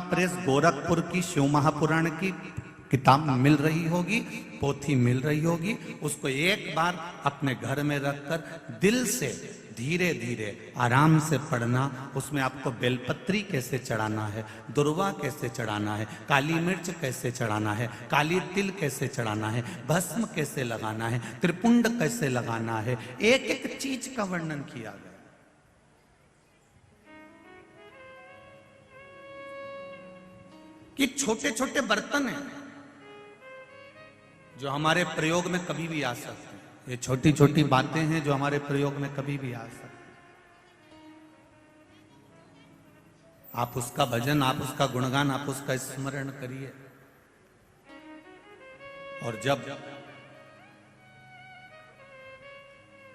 Press Gorakhpur की शिव महापुराण की किताब मिल रही होगी, पोथी मिल रही होगी, उसको एक बार अपने घर में रखकर दिल से धीरे धीरे आराम से पढ़ना। उसमें आपको बेलपत्री कैसे चढ़ाना है, दुर्वा कैसे चढ़ाना है, काली मिर्च कैसे चढ़ाना है, काली तिल कैसे चढ़ाना है, भस्म कैसे लगाना है, त्रिपुंड कैसे लगाना है, एक एक चीज का वर्णन किया गया। कि छोटे छोटे बर्तन हैं जो हमारे प्रयोग में कभी भी आ सकते हैं। ये छोटी छोटी बातें हैं जो हमारे प्रयोग में कभी भी आ सकती हैं। आप उसका भजन, आप उसका गुणगान, आप उसका स्मरण करिए। और जब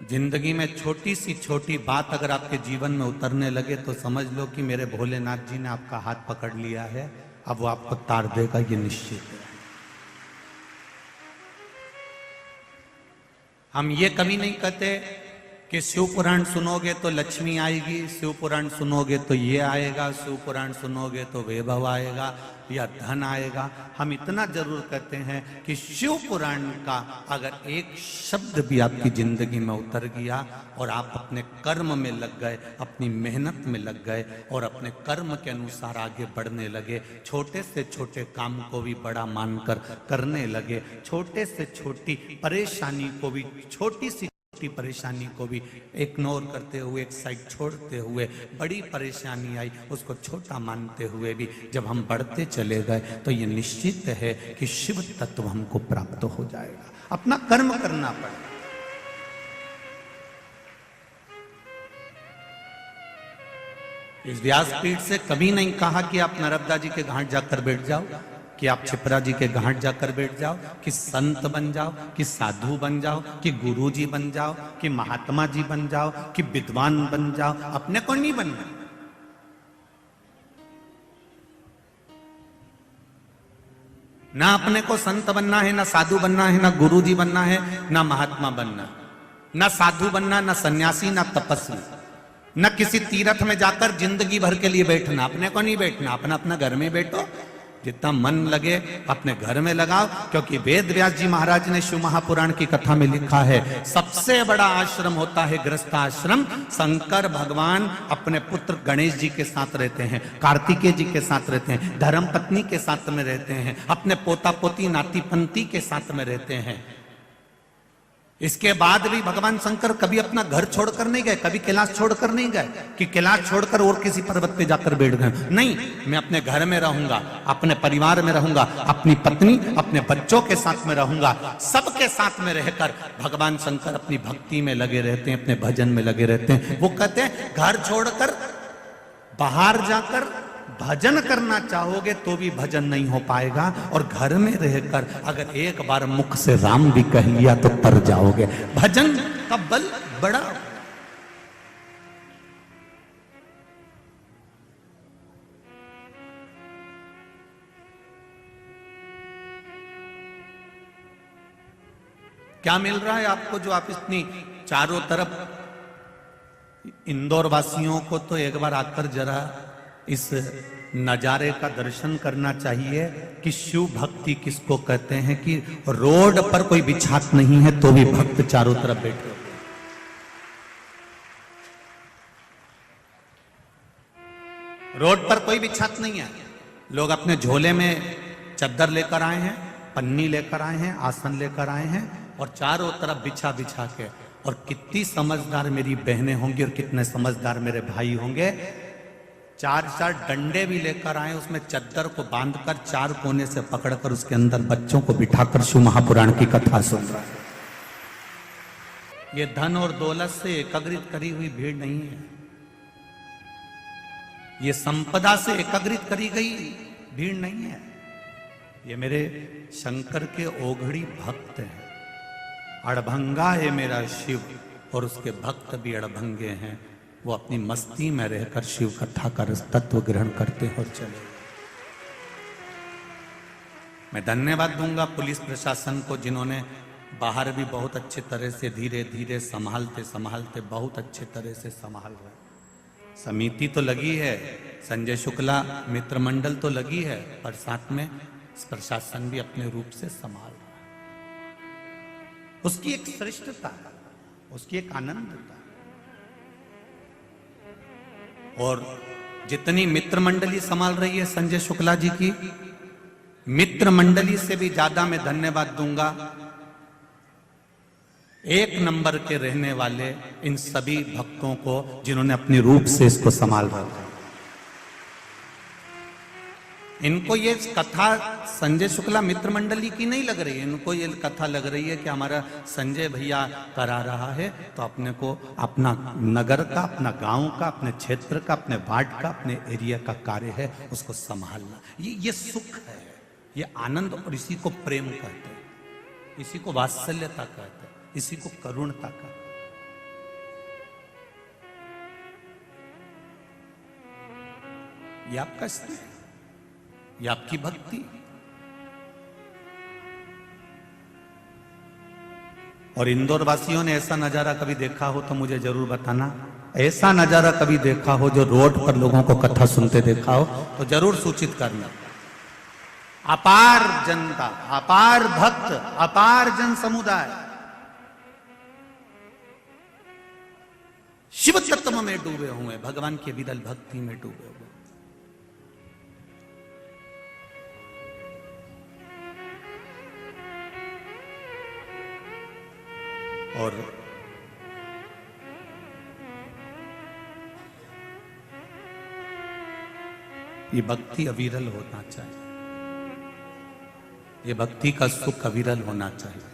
जिंदगी में छोटी सी छोटी बात अगर आपके जीवन में उतरने लगे तो समझ लो कि मेरे भोलेनाथ जी ने आपका हाथ पकड़ लिया है, अब वो आपको तार देगा, ये निश्चित है। हम ये कभी नहीं कहते कि शिव पुराण सुनोगे तो लक्ष्मी आएगी, शिव पुराण सुनोगे तो ये आएगा, शिव पुराण सुनोगे तो वैभव आएगा या धन आएगा। हम इतना जरूर कहते हैं कि शिव पुराण का अगर एक शब्द भी आपकी जिंदगी में उतर गया और आप अपने कर्म में लग गए, अपनी मेहनत में लग गए और अपने कर्म के अनुसार आगे बढ़ने लगे, छोटे से छोटे काम को भी बड़ा मानकर करने लगे, छोटे से छोटी परेशानी को भी, छोटी सी परेशानी को भी इग्नोर करते हुए, एक साइड छोड़ते हुए, बड़ी परेशानी आई उसको छोटा मानते हुए भी जब हम बढ़ते चले गए तो ये निश्चित है कि शिव तत्व हमको प्राप्त हो जाएगा। अपना कर्म करना पड़ेगा। इस व्यासपीठ से कभी नहीं कहा कि आप नर्मदा जी के घाट जाकर बैठ जाओ, कि आप छिपरा जी के घाट जाकर बैठ जाओ, कि संत बन जाओ, कि साधु बन जाओ, कि गुरु जी बन जाओ, कि महात्मा जी बन जाओ, कि विद्वान बन जाओ। अपने को नहीं बनना। ना अपने को संत बनना है, ना साधु बनना है, ना गुरु जी बनना है, ना महात्मा बनना, ना साधु बनना, ना सन्यासी, ना तपस्वी, न किसी तीर्थ में जाकर जिंदगी भर के लिए बैठना। अपने को नहीं बैठना, अपना अपना घर में बैठो, जितना मन लगे अपने घर में लगाओ। क्योंकि वेद व्यास जी महाराज ने शिव महापुराण की कथा में लिखा है, सबसे बड़ा आश्रम होता है गृहस्थ आश्रम। शंकर भगवान अपने पुत्र गणेश जी के साथ रहते हैं, कार्तिकेय जी के साथ रहते हैं, धर्म पत्नी के साथ में रहते हैं, अपने पोता पोती नाती पंती के साथ में रहते हैं। इसके बाद भी भगवान शंकर कभी अपना घर छोड़कर नहीं गए, कभी कैलाश छोड़कर नहीं गए कि कैलाश छोड़कर और किसी पर्वत पे जाकर बैठ गए। नहीं, मैं अपने घर में रहूंगा, अपने परिवार में रहूंगा, अपनी पत्नी अपने बच्चों के साथ में रहूंगा। सबके साथ में रहकर भगवान शंकर अपनी भक्ति में लगे रहते हैं, अपने भजन में लगे रहते हैं। वो कहते हैं घर छोड़कर बाहर जाकर भजन करना चाहोगे तो भी भजन नहीं हो पाएगा, और घर में रहकर अगर एक बार मुख से राम भी कह लिया तो तर जाओगे। भजन का बल बड़ा। क्या मिल रहा है आपको जो आप इतनी चारों तरफ। इंदौर वासियों को तो एक बार आकर जरा इस नजारे का दर्शन करना चाहिए कि शिव भक्ति किसको कहते हैं, कि रोड पर कोई बिछात नहीं है तो भी भक्त चारों तरफ बैठे। रोड पर कोई बिछात नहीं है, लोग अपने झोले में चद्दर लेकर आए हैं, पन्नी लेकर आए हैं, आसन लेकर आए हैं और चारों तरफ बिछा बिछा के। और कितनी समझदार मेरी बहनें होंगी और कितने समझदार मेरे भाई होंगे, चार चार डंडे भी लेकर आए, उसमें चद्दर को बांधकर चार कोने से पकड़कर उसके अंदर बच्चों को बिठाकर शिव महापुराण की कथा सुन रहा है। ये धन और दौलत से एकत्रित करी हुई भीड़ नहीं है, ये संपदा से एकत्रित करी गई भीड़ नहीं है। ये मेरे शंकर के ओघड़ी भक्त हैं। अड़भंगा है मेरा शिव और उसके भक्त भी अड़भंगे हैं। वो अपनी मस्ती में रहकर शिव कथा का तत्व ग्रहण करते और चले। मैं धन्यवाद दूंगा पुलिस प्रशासन को, जिन्होंने बाहर भी बहुत अच्छे तरह से धीरे धीरे संभालते संभालते बहुत अच्छे तरह से संभाल रहे। समिति तो लगी है, संजय शुक्ला मित्र मंडल तो लगी है, पर साथ में प्रशासन भी अपने रूप से संभाल रहा है। उसकी एक श्रेष्ठता है, उसकी एक आनंदता। और जितनी मित्र मंडली संभाल रही है संजय शुक्ला जी की, मित्र मंडली से भी ज्यादा मैं धन्यवाद दूंगा एक नंबर के रहने वाले इन सभी भक्तों को, जिन्होंने अपने रूप से इसको संभाल रखा। इनको ये कथा संजय शुक्ला मित्र मंडली की नहीं लग रही है, इनको ये कथा लग रही है कि हमारा संजय भैया करा रहा है, तो अपने को अपना नगर का, अपना गांव का, अपने क्षेत्र का, अपने वार्ड का, अपने एरिया का कार्य है, उसको संभालना। ये सुख है, ये आनंद, और इसी को प्रेम कहते हैं, इसी को वात्सल्यता कहते हैं, इसी को करुणता कहते हैं। ये आपका स्नेह, ये आपकी भक्ति। और इंदौर वासियों ने ऐसा नजारा कभी देखा हो तो मुझे जरूर बताना। ऐसा नजारा कभी देखा हो जो रोड पर लोगों को कथा सुनते देखा हो तो जरूर सूचित करना। अपार जनता, अपार भक्त, अपार जन समुदाय शिव तत्व में डूबे हुए, भगवान की विरल भक्ति में डूबे हुए। और ये भक्ति अविरल होना चाहिए, ये भक्ति का सुख अविरल होना चाहिए।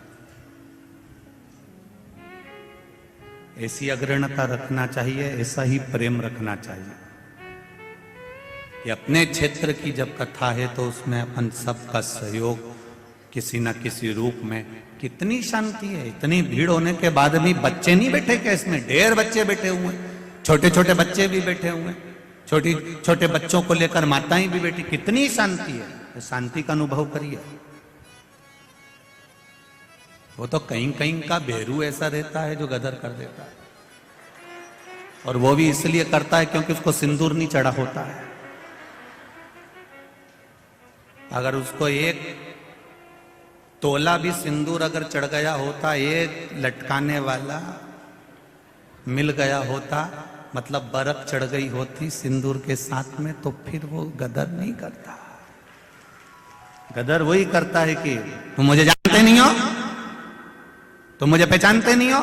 ऐसी अग्रणता रखना चाहिए, ऐसा ही प्रेम रखना चाहिए कि अपने क्षेत्र की जब कथा है तो उसमें अपन सबका सहयोग किसी न किसी रूप में। कितनी शांति है, इतनी भीड़ होने के बाद भी बच्चे नहीं बैठे क्या इसमें? ढेर बच्चे बैठे हुए हैं, छोटे छोटे बच्चे भी बैठे हुए हैं, छोटी छोटे बच्चों को लेकर माताएं भी बैठी। कितनी शांति है, शांति का अनुभव करिए। वो तो कहीं कहीं का बेरू ऐसा रहता है जो गदर कर देता है, और वो भी इसलिए करता है क्योंकि उसको सिंदूर नहीं चढ़ा होता है। अगर उसको एक तोला भी सिंदूर अगर चढ़ गया होता, एक लटकाने वाला मिल गया होता, मतलब बर्फ चढ़ गई होती सिंदूर के साथ में, तो फिर वो गदर नहीं करता। गदर वही करता है कि तुम मुझे जानते नहीं हो, तुम मुझे पहचानते नहीं हो।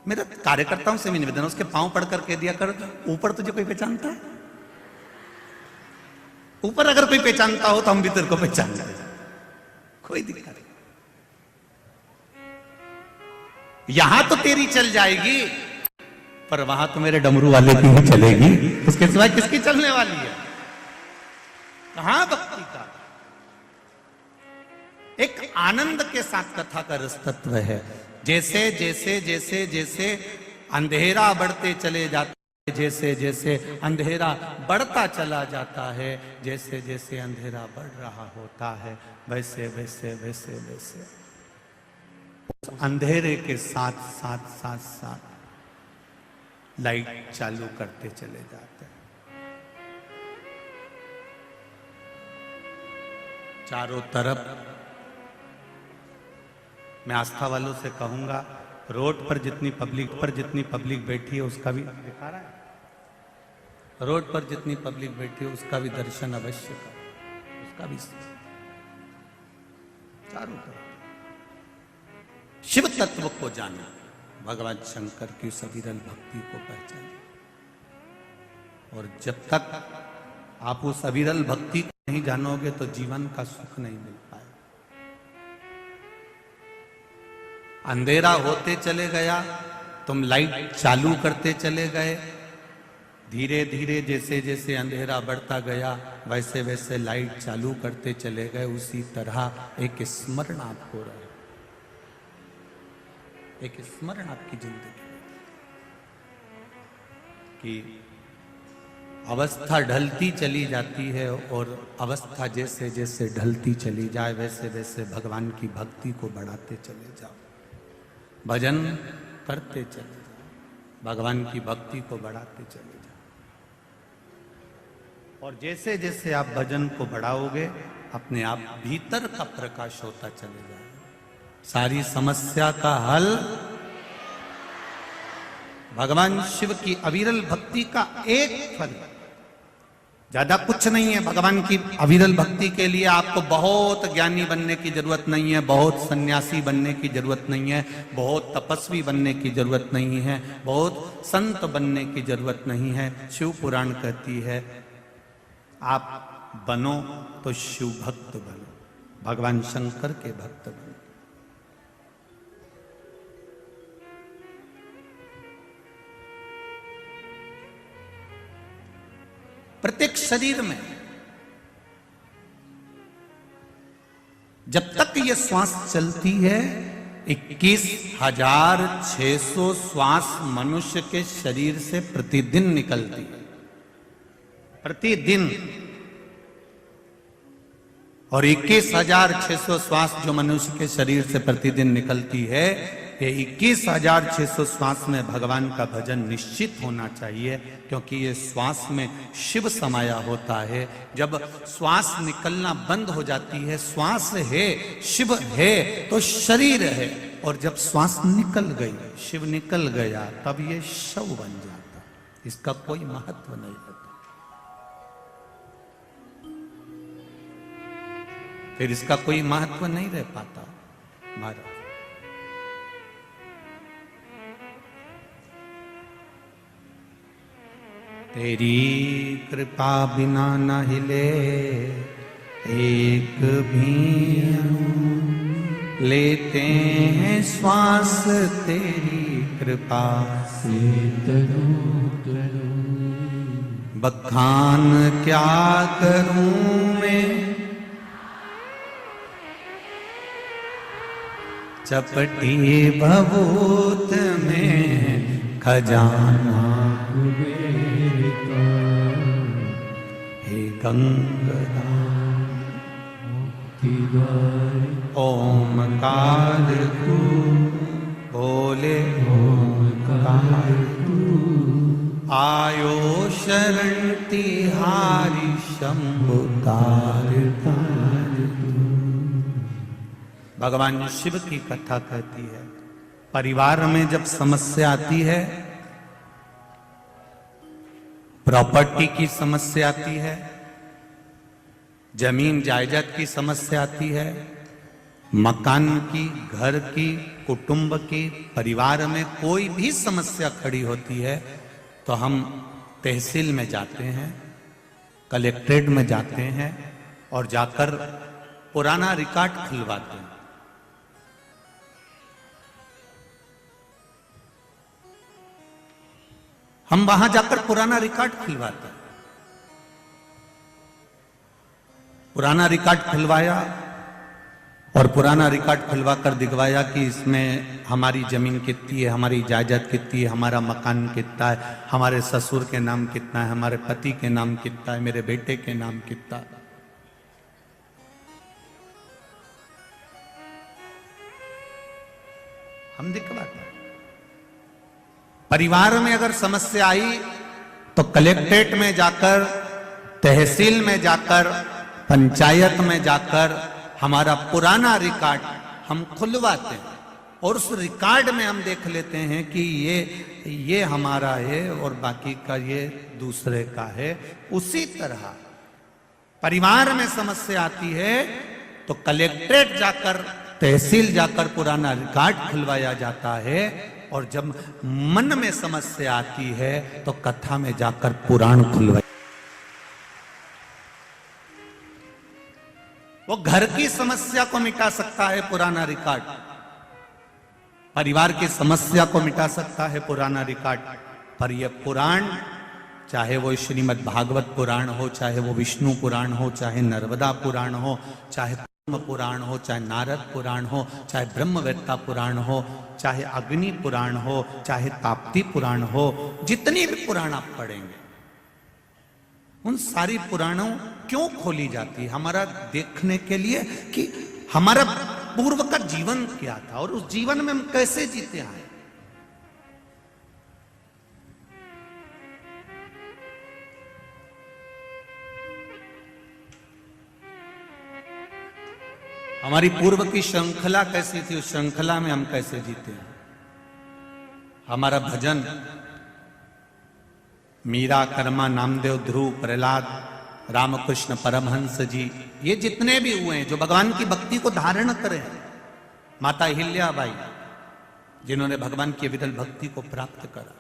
मेरा कार्यकर्ताओं से भी निवेदन, उसके पांव पड़कर कह दिया कर, ऊपर तुझे कोई पहचानता है? ऊपर अगर कोई पहचानता हो तो हम भी तेरे को पहचान लेते, कोई दिक्कत नहीं। यहां तो तेरी चल जाएगी, पर वहां तो मेरे डमरू वाले की ही चलेगी, उसके सिवाय किसकी चलने वाली है? कहां भक्ति का एक आनंद के साथ कथा का रस तत्व है। जैसे जैसे जैसे जैसे अंधेरा बढ़ते चले जाते, जैसे जैसे अंधेरा बढ़ता चला जाता है, जैसे जैसे अंधेरा बढ़ रहा होता है, वैसे वैसे वैसे वैसे उस अंधेरे के साथ साथ साथ साथ लाइट चालू करते चले जाते हैं। चारों तरफ मैं आस्था वालों से कहूंगा, रोड पर जितनी पब्लिक बैठी है उसका भी दिखा रहा है, रोड पर जितनी पब्लिक बैठी है उसका भी दर्शन अवश्य करो, उसका भी चारों तरफ शिव तत्व को जानो, भगवान शंकर की सविरल भक्ति को पहचानो। और जब तक आप उस अविरल भक्ति को नहीं जानोगे तो जीवन का सुख नहीं मिल पाएगा। अंधेरा होते चले गया, तुम लाइट चालू करते चले गए, धीरे धीरे जैसे जैसे अंधेरा बढ़ता गया वैसे वैसे लाइट चालू करते चले गए। उसी तरह एक स्मरण आपको रहे, एक स्मरण आपकी जिंदगी की अवस्था ढलती चली जाती है, और अवस्था जैसे जैसे ढलती चली जाए वैसे वैसे भगवान की भक्ति को बढ़ाते चले जाओ, भजन करते चले जाओ। भगवान की भक्ति को बढ़ाते चले जाओ। और जैसे जैसे आप भजन को बढ़ाओगे अपने आप भीतर का प्रकाश होता चले जाएगा। सारी समस्या का हल भगवान शिव की अविरल भक्ति का एक फल, ज्यादा कुछ नहीं है। भगवान की अविरल भक्ति के लिए आपको बहुत ज्ञानी बनने की जरूरत नहीं है, बहुत सन्यासी बनने की जरूरत नहीं है, बहुत तपस्वी बनने की जरूरत नहीं है, बहुत संत बनने की जरूरत नहीं है। शिव पुराण कहती है आप बनो तो शिव भक्त बनो, भगवान शंकर के भक्त बनो। प्रत्येक शरीर में जब तक ये श्वास चलती है 21,600 श्वास मनुष्य के शरीर से प्रतिदिन निकलती है, प्रतिदिन। और 21,600 श्वास जो मनुष्य के शरीर से प्रतिदिन निकलती है, ये 21,600 श्वास में भगवान का भजन निश्चित होना चाहिए, क्योंकि ये श्वास में शिव समाया होता है। जब श्वास निकलना बंद हो जाती है, श्वास है शिव है तो शरीर है, और जब श्वास निकल गई, शिव निकल गया, तब ये शव बन जाता, इसका कोई महत्व नहीं रहता। फिर इसका कोई महत्व नहीं रह पाता महाराज। तेरी कृपा बिना न हिले एक भी अणु, लेते हैं श्वास तेरी कृपा से बखान क्या करूं मैं, चपटी भभूत में खजाना हे गंगा ओमकार तू बोले ओमकार तू, आयो शरण तिहारी शंभु तार तार तू। भगवान शिव की कथा कहती है, परिवार में जब समस्या आती है, प्रॉपर्टी की समस्या आती है, जमीन जायदाद की समस्या आती है, मकान की, घर की, कुटुंब की, परिवार में कोई भी समस्या खड़ी होती है, तो हम तहसील में जाते हैं, कलेक्ट्रेट में जाते हैं और जाकर पुराना रिकॉर्ड खुलवाते हैं। हम वहां जाकर पुराना रिकॉर्ड खुलवाते हैं। पुराना रिकॉर्ड खुलवाया और पुराना रिकॉर्ड खुलवा कर दिखवाया कि इसमें हमारी जमीन कितनी है, हमारी जायदाद कितनी है, हमारा मकान कितना है, हमारे ससुर के नाम कितना है, हमारे पति के नाम कितना है, मेरे बेटे के नाम कितना है। हम दिखवाते हैं। परिवार में अगर समस्या आई तो कलेक्ट्रेट में जाकर, तहसील में जाकर, पंचायत में जाकर हमारा पुराना रिकॉर्ड हम खुलवाते हैं, और उस रिकॉर्ड में हम देख लेते हैं कि ये हमारा है और बाकी का ये दूसरे का है। उसी तरह परिवार में समस्या आती है तो कलेक्ट्रेट जाकर, तहसील जाकर पुराना रिकॉर्ड खुलवाया जाता है, और जब मन में समस्या आती है तो कथा में जाकर पुराण खुलवाया। वो घर की समस्या को मिटा सकता है पुराना रिकॉर्ड, परिवार की समस्या को मिटा सकता है पुराना रिकॉर्ड, पर यह पुराण, चाहे वो श्रीमद् भागवत पुराण हो, चाहे वो विष्णु पुराण हो, चाहे नर्मदा पुराण हो, चाहे पुराण हो, चाहे नारद पुराण हो, चाहे ब्रह्मवेत्ता पुराण हो, चाहे अग्नि पुराण हो, चाहे ताप्ती पुराण हो, जितनी भी पुराण आप पढ़ेंगे, उन सारी पुराणों क्यों खोली जाती है? हमारा देखने के लिए कि हमारा पूर्व का जीवन क्या था और उस जीवन में हम कैसे जीते आए। हमारी पूर्व की श्रृंखला कैसी थी, उस श्रृंखला में हम कैसे जीते हैं। हमारा भजन मीरा, कर्मा, नामदेव, ध्रुव, प्रहलाद, रामकृष्ण परमहंस जी, ये जितने भी हुए हैं जो भगवान की भक्ति को धारण करें, माता अहिल्याबाई जिन्होंने भगवान की विरल भक्ति को प्राप्त करा,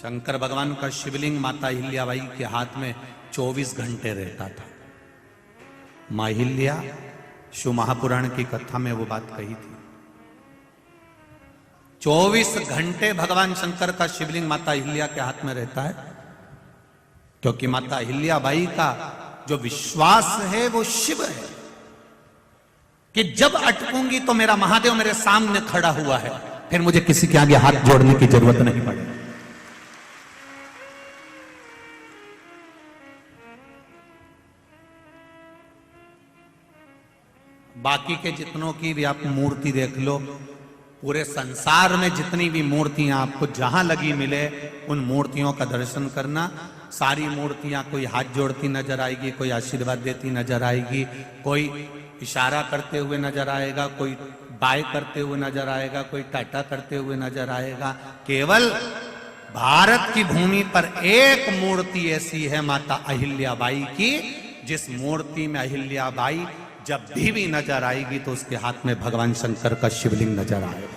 शंकर भगवान का शिवलिंग माता अहिल्याबाई के हाथ में 24 घंटे रहता था। मां अहिल्या शिव महापुराण की कथा में वो बात कही थी। 24 घंटे भगवान शंकर का शिवलिंग माता अहिल्या के हाथ में रहता है, क्योंकि माता अहिल्याबाई का जो विश्वास है वो शिव है कि जब अटकूंगी तो मेरा महादेव मेरे सामने खड़ा हुआ है, फिर मुझे किसी के आगे हाथ जोड़ने की जरूरत नहीं पड़ेगी। बाकी के जितनों की भी आप मूर्ति देख लो, पूरे संसार में जितनी भी मूर्तियां आपको जहां लगी मिले, उन मूर्तियों का दर्शन करना। सारी मूर्तियां कोई हाथ जोड़ती नजर आएगी, कोई आशीर्वाद देती नजर आएगी, कोई इशारा करते हुए नजर आएगा, कोई बाय करते हुए नजर आएगा, कोई टाटा करते हुए नजर आएगा। केवल भारत की भूमि पर एक मूर्ति ऐसी है माता अहिल्याबाई की, जिस मूर्ति में अहिल्याबाई जब भी नजर आएगी तो उसके हाथ में भगवान शंकर का शिवलिंग नजर आएगा।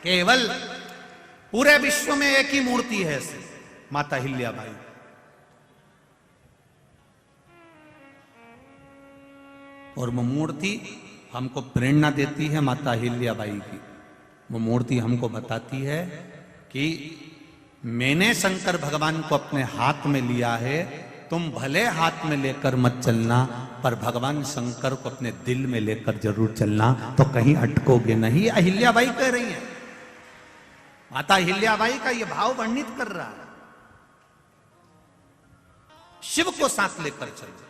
केवल पूरे विश्व में एक ही मूर्ति है ऐसी, माता अहिल्याबाई। और वो मूर्ति हमको प्रेरणा देती है माता अहिल्याबाई की। वो मूर्ति हमको बताती है कि मैंने शंकर भगवान को अपने हाथ में लिया है, तुम भले हाथ में लेकर मत चलना, पर भगवान शंकर को अपने दिल में लेकर जरूर चलना, तो कहीं अटकोगे नहीं। अहिल्याबाई कह रही है, माता अहिल्याबाई का यह भाव वर्णित कर रहा है। शिव को साथ लेकर चलो,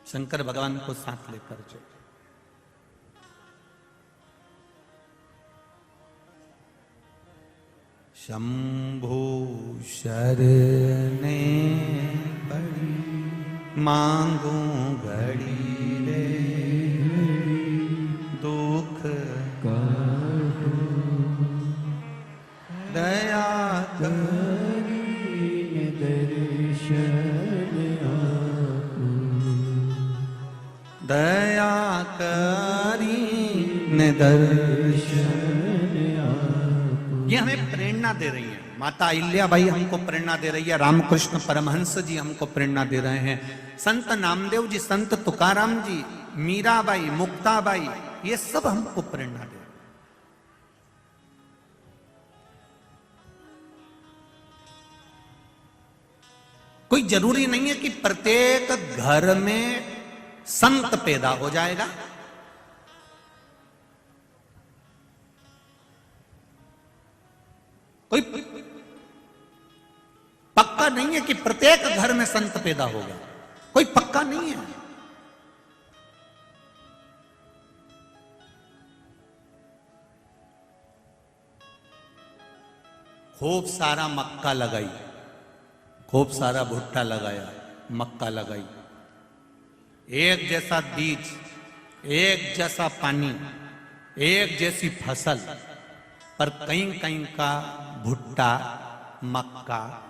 शंकर भगवान को साथ लेकर चलो। शंभु शरणे बड़ी मांगू घड़ी रे, दुख काटो दया करी दर्शन आपको, दया करी दर्शन। ये हमें प्रेरणा दे रही है, माता अहिल्याबाई हमको प्रेरणा दे रही है, रामकृष्ण परमहंस जी हमको प्रेरणा दे रहे हैं, संत नामदेव जी, संत तुकाराम जी, मीराबाई, मुक्ताबाई, ये सब हमको प्रेरणा दे रहे हैं। कोई जरूरी नहीं है कि प्रत्येक घर में संत पैदा हो जाएगा। कोई पक्का नहीं है कि प्रत्येक घर में संत पैदा होगा, कोई पक्का नहीं है। खूब सारा मक्का लगाई, खूब सारा भुट्टा लगाया, मक्का लगाई, एक जैसा बीज, एक जैसा पानी, एक जैसी फसल, पर कहीं कहीं का भुट्टा मक्का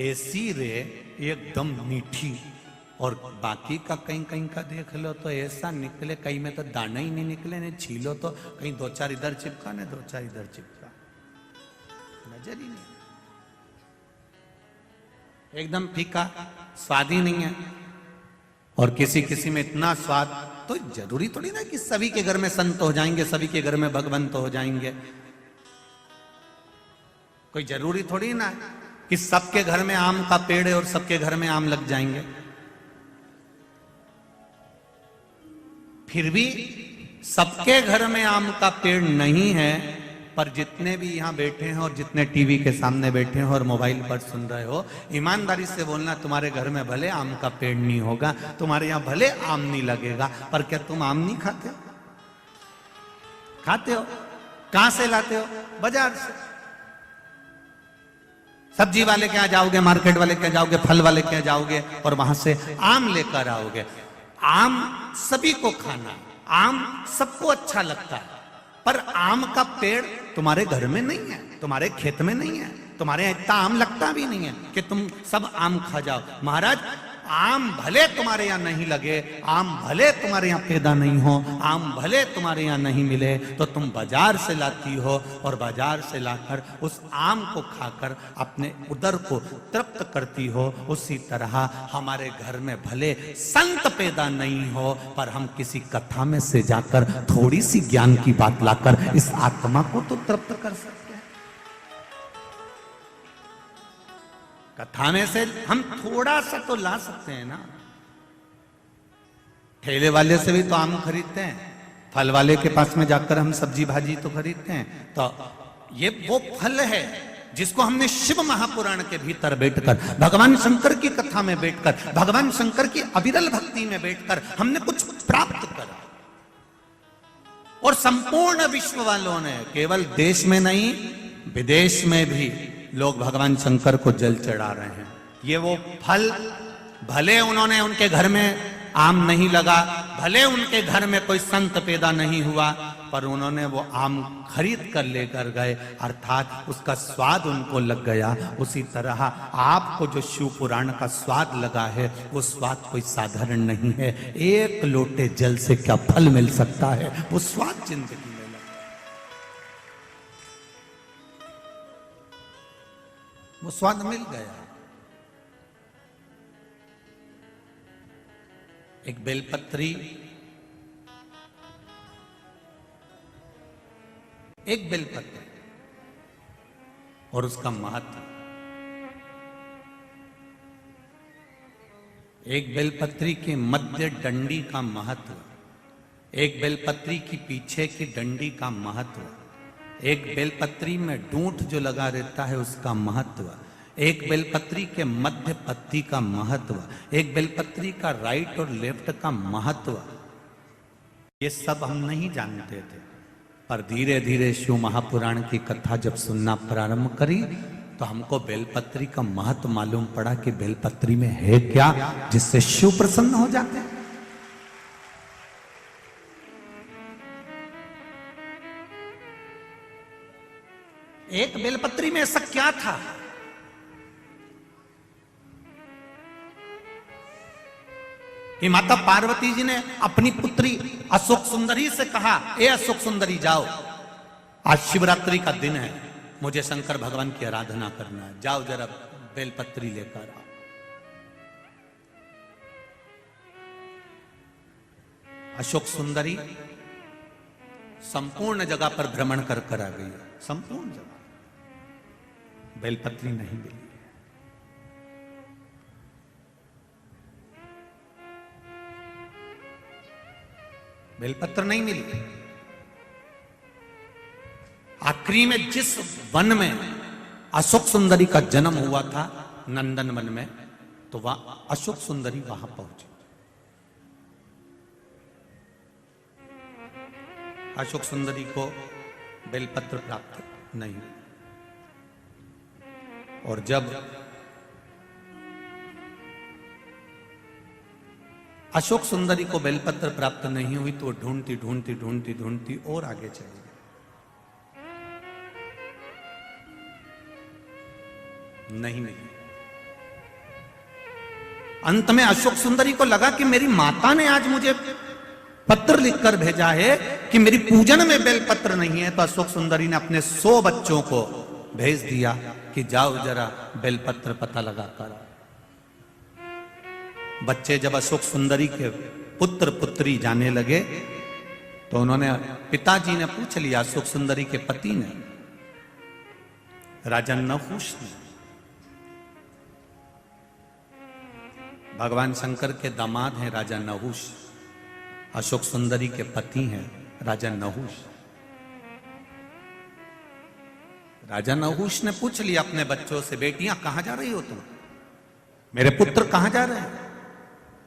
ऐसी रे एकदम मीठी, और बाकी का कहीं कहीं का देख लो तो ऐसा निकले, कहीं में तो दाना ही नहीं निकले, नहीं छीलो तो कहीं दो चार इधर चिपका, ने दो चार इधर चिपका, नजर ही नहीं, एकदम फीका, स्वाद ही नहीं है। और किसी किसी में इतना स्वाद, तो जरूरी थोड़ी ना कि सभी के घर में संत हो जाएंगे, सभी के घर में भगवंत हो जाएंगे। कोई जरूरी थोड़ी ना कि सबके घर में आम का पेड़ है और सबके घर में आम लग जाएंगे। फिर भी सबके घर में आम का पेड़ नहीं है, पर जितने भी यहां बैठे हैं और जितने टीवी के सामने बैठे हैं और मोबाइल पर सुन रहे हो, ईमानदारी से बोलना, तुम्हारे घर में भले आम का पेड़ नहीं होगा, तुम्हारे यहां भले आम नहीं लगेगा, पर क्या तुम आम नहीं खाते हो? खाते हो। कहां से लाते हो? बाजार से। सब्जी वाले के यहाँ जाओगे, मार्केट वाले के यहाँ जाओगे, फल वाले के यहाँ जाओगे और वहां से आम लेकर आओगे। आम सभी को खाना, आम सबको अच्छा लगता है, पर आम का पेड़ तुम्हारे घर में नहीं है, तुम्हारे खेत में नहीं है, तुम्हारे यहाँ इतना आम लगता भी नहीं है कि तुम सब आम खा जाओ। महाराज, आम भले तुम्हारे यहाँ नहीं लगे, आम भले तुम्हारे यहाँ पैदा नहीं हो, आम भले तुम्हारे यहाँ नहीं मिले, तो तुम बाजार से लाती हो और बाजार से लाकर उस आम को खाकर अपने उदर को तृप्त करती हो। उसी तरह हमारे घर में भले संत पैदा नहीं हो, पर हम किसी कथा में से जाकर थोड़ी सी ज्ञान की बात लाकर इस आत्मा को तो तृप्त कर सकते हैं। कथा में से हम थोड़ा सा तो ला सकते हैं ना। ठेले वाले से भी तो आम खरीदते हैं, फल वाले के पास में जाकर हम सब्जी भाजी तो खरीदते हैं। तो ये वो फल है जिसको हमने शिव महापुराण के भीतर बैठकर, भगवान शंकर की कथा में बैठकर, भगवान शंकर की अविरल भक्ति में बैठकर हमने कुछ प्राप्त करा। और संपूर्ण विश्व वालों ने, केवल देश में नहीं विदेश में भी लोग भगवान शंकर को जल चढ़ा रहे हैं। ये वो फल, भले उन्होंने, उनके घर में आम नहीं लगा, भले उनके घर में कोई संत पैदा नहीं हुआ, पर उन्होंने वो आम खरीद कर लेकर गए, अर्थात उसका स्वाद उनको लग गया। उसी तरह आपको जो शिव पुराण का स्वाद लगा है, वो स्वाद कोई साधारण नहीं है। एक लोटे जल से क्या फल मिल सकता है, वो स्वाद जिंदगी में लगा, वो स्वाद मिल गया। एक बेलपत्री, एक बेलपत्री और उसका महत्व। एक बेलपत्री के मध्य डंडी का महत्व, एक बेलपत्री की पीछे की डंडी का महत्व, एक बेलपत्री में डूंठ जो लगा रहता है उसका महत्व, एक बेलपत्री के मध्य पत्ती का महत्व, एक बेलपत्री का राइट और लेफ्ट का महत्व, ये सब हम नहीं जानते थे। पर धीरे धीरे शिव महापुराण की कथा जब सुनना प्रारंभ करी तो हमको बेलपत्री का महत्व मालूम पड़ा कि बेलपत्री में है क्या जिससे शिव प्रसन्न हो जाते हैं। एक बेलपत्री में ऐसा क्या था कि माता पार्वती जी ने अपनी पुत्री अशोक सुंदरी से कहा, ए अशोक सुंदरी जाओ, आज शिवरात्रि का दिन है, मुझे शंकर भगवान की आराधना करना है, जाओ जरा बेलपत्री लेकर आओ। अशोक सुंदरी संपूर्ण जगह पर भ्रमण कर कर आ गई, संपूर्ण जगह बेलपत्री नहीं मिली। बेलपत्र नहीं मिली। आखिरी में जिस वन में अशोक सुंदरी का जन्म हुआ था, नंदन वन में, तो वह अशोक सुंदरी वहां पहुंची। अशोक सुंदरी को बेलपत्र प्राप्त नहीं हुआ। और जब अशोक सुंदरी को बेलपत्र प्राप्त नहीं हुई तो ढूंढती ढूंढती ढूंढती ढूंढती और आगे चली गई। नहीं, अंत में अशोक सुंदरी को लगा कि मेरी माता ने आज मुझे पत्र लिखकर भेजा है कि मेरी पूजन में बेलपत्र नहीं है। तो अशोक सुंदरी ने अपने 100 बच्चों को भेज दिया कि जाओ जरा बेलपत्र पता लगा कर। बच्चे जब अशोक सुंदरी के पुत्र पुत्री जाने लगे तो उन्होंने, पिताजी ने पूछ लिया, अशोक सुंदरी के पति ने, राजा नहुष ने, भगवान शंकर के दामाद हैं राजा नहुष, अशोक सुंदरी के पति हैं राजा नहुष। राजा नहुष ने पूछ लिया अपने बच्चों से, बेटियां कहां जा रही हो तुम, मेरे पुत्र कहां जा रहे हैं?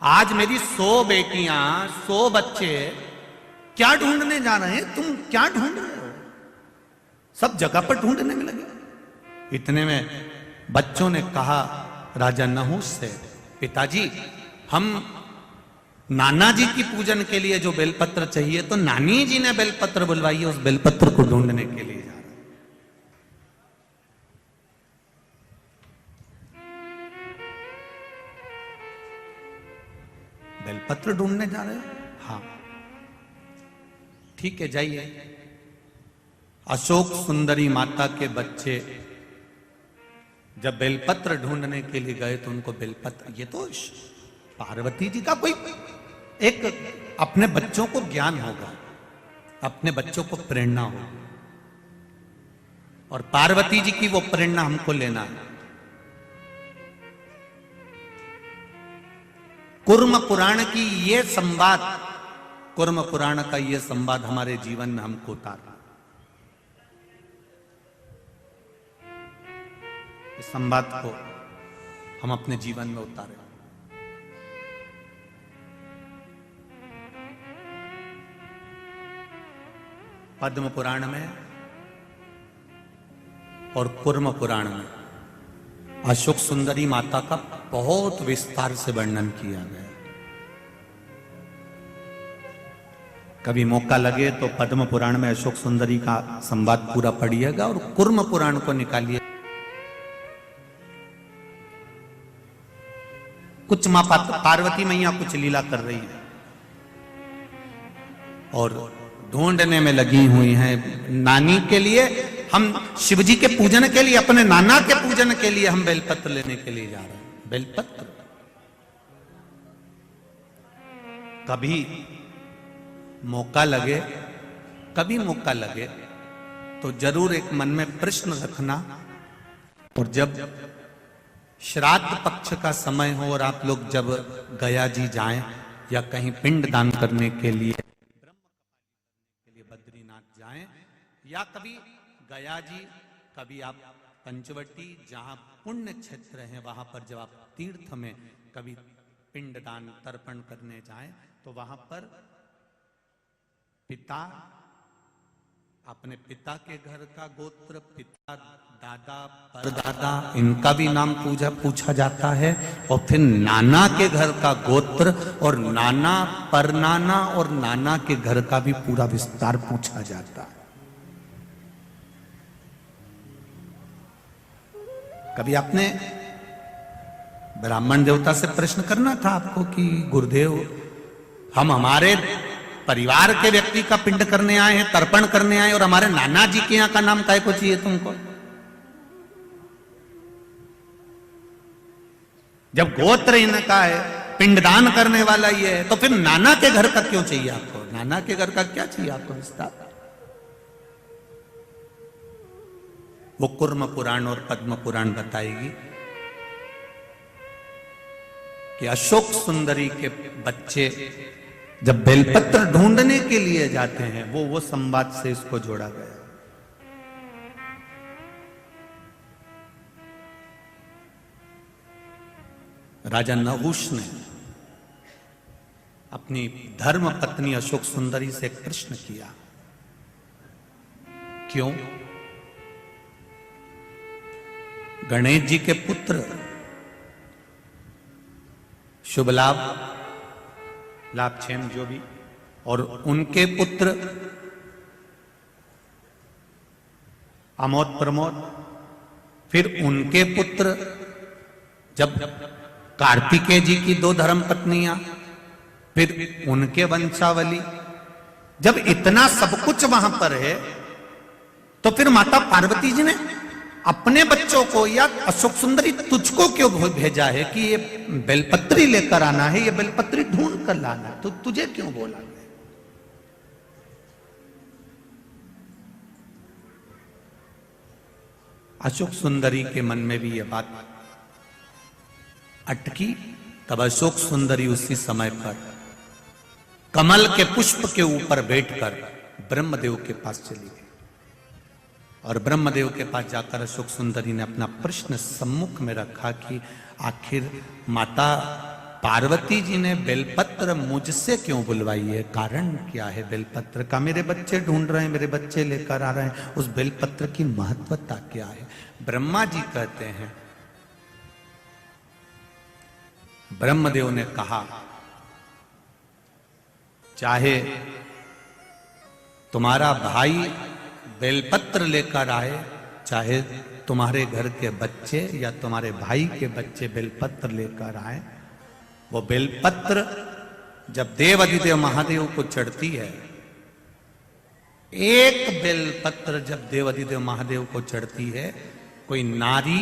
आज मेरी 100 बेटियां 100 बच्चे क्या ढूंढने जा रहे हैं, तुम क्या ढूंढ रहे हो? सब जगह पर ढूंढने में लगे। इतने में बच्चों ने कहा राजा नहुष से, पिताजी हम नाना जी की पूजन के लिए जो बेलपत्र चाहिए तो नानी जी ने बेलपत्र बुलवाई है, उस बेलपत्र को ढूंढने के लिए जा रहे हैं। बेलपत्र ढूंढने जा रहे हैं? हाँ ठीक है, जाइए। अशोक सुंदरी माता के बच्चे जब बेलपत्र ढूंढने के लिए गए तो उनको बेलपत्र, ये तो पार्वती जी का कोई एक अपने बच्चों को ज्ञान होगा, अपने बच्चों को प्रेरणा होगी, और पार्वती जी की वो प्रेरणा हमको लेना है। कुर्म पुराण की ये संवाद, कुर्म पुराण का ये संवाद हमारे जीवन में हमको उतारना, इस संवाद को हम अपने जीवन में उतारें। पद्म पुराण में और कुर्म पुराण में अशोक सुंदरी माता का बहुत विस्तार से वर्णन किया गया। कभी मौका लगे तो पद्म पुराण में अशोक सुंदरी का संवाद पूरा पढ़िएगा और कुर्म पुराण को निकालिए। कुछ मां पार्वती मैया कुछ लीला कर रही है और ढूंढने में लगी हुई हैं नानी के लिए। हम शिवजी के पूजन के लिए, अपने नाना के पूजन के लिए हम बेलपत्र लेने के लिए जा रहे हैं। बेलपत्र कभी मौका लगे, कभी मौका लगे तो जरूर एक मन में प्रश्न रखना, और जब श्राद्ध पक्ष का समय हो और आप लोग जब गया जी जाएं या कहीं पिंड दान करने के लिए बद्रीनाथ जाएं, या कभी गया जी, कभी आप पंचवटी, जहां पुण्य क्षेत्र है वहां पर जब आप तीर्थ में कभी पिंड दान तर्पण करने जाएं तो वहां पर पिता, अपने पिता के घर का गोत्र, पिता, दादा, परदादा, इनका भी नाम पूछा जाता है, और फिर नाना के घर का गोत्र और नाना, परनाना और नाना के घर का भी पूरा विस्तार पूछा जाता है। कभी आपने ब्राह्मण देवता से प्रश्न करना था आपको कि गुरुदेव, हम हमारे परिवार के व्यक्ति का पिंड करने आए हैं, तर्पण करने आए, और हमारे नाना जी के यहां का नाम काय को चाहिए तुमको? जब गोत्र इनका है, पिंडदान करने वाला ये है, तो फिर नाना के घर का क्यों चाहिए आपको? नाना के घर का क्या चाहिए आपको विस्तार? वो कुर्म पुराण और पद्म पुराण बताएगी कि अशोक सुंदरी के बच्चे जब बेलपत्र ढूंढने के लिए जाते हैं, वो संवाद से इसको जोड़ा गया। राजा नहुष ने अपनी धर्म पत्नी अशोक सुंदरी से एक प्रश्न किया, क्यों? गणेश जी के पुत्र शुभ लाभ, लाभक्षेम जो भी, और उनके पुत्र अमोद प्रमोद, फिर उनके पुत्र, जब कार्तिकेय जी की 2 धर्म पत्नियां, फिर उनके वंशावली, जब इतना सब कुछ वहां पर है तो फिर माता पार्वती जी ने अपने बच्चों को या अशोक सुंदरी तुझको क्यों भेजा है कि ये बेलपत्री लेकर आना है, ये बेलपत्री ढूंढ कर लाना है, तो तुझे क्यों बोला? अशोक सुंदरी के मन में भी यह बात अटकी। तब अशोक सुंदरी उसी समय पर कमल के पुष्प के ऊपर बैठकर ब्रह्मदेव के पास चली गई, और ब्रह्मदेव के पास जाकर अशोक सुंदरी ने अपना प्रश्न सम्मुख में रखा कि आखिर माता पार्वती जी ने बेलपत्र मुझसे क्यों बुलवाई है? कारण क्या है बेलपत्र का? मेरे बच्चे ढूंढ रहे हैं, मेरे बच्चे लेकर आ रहे हैं, उस बेलपत्र की महत्वता क्या है? ब्रह्मा जी कहते हैं ब्रह्मदेव ने कहा, चाहे तुम्हारा भाई बेलपत्र लेकर आए, चाहे तुम्हारे घर के बच्चे या तुम्हारे भाई के बच्चे बेलपत्र लेकर आए, वो बेलपत्र जब देव अधिदेव महादेव को चढ़ती है, एक बेलपत्र जब देव अधिदेव महादेव को चढ़ती है, कोई नारी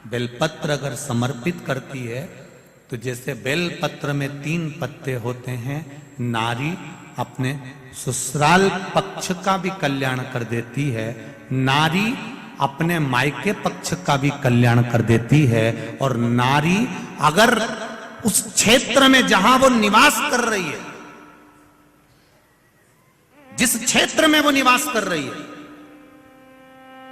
बेलपत्र अगर समर्पित करती है तो जैसे बेलपत्र में 3 पत्ते होते हैं, नारी अपने ससुराल पक्ष का भी कल्याण कर देती है, नारी अपने मायके पक्ष का भी कल्याण कर देती है। और नारी अगर उस क्षेत्र में जहां वो निवास कर रही है, जिस क्षेत्र में वो निवास कर रही है,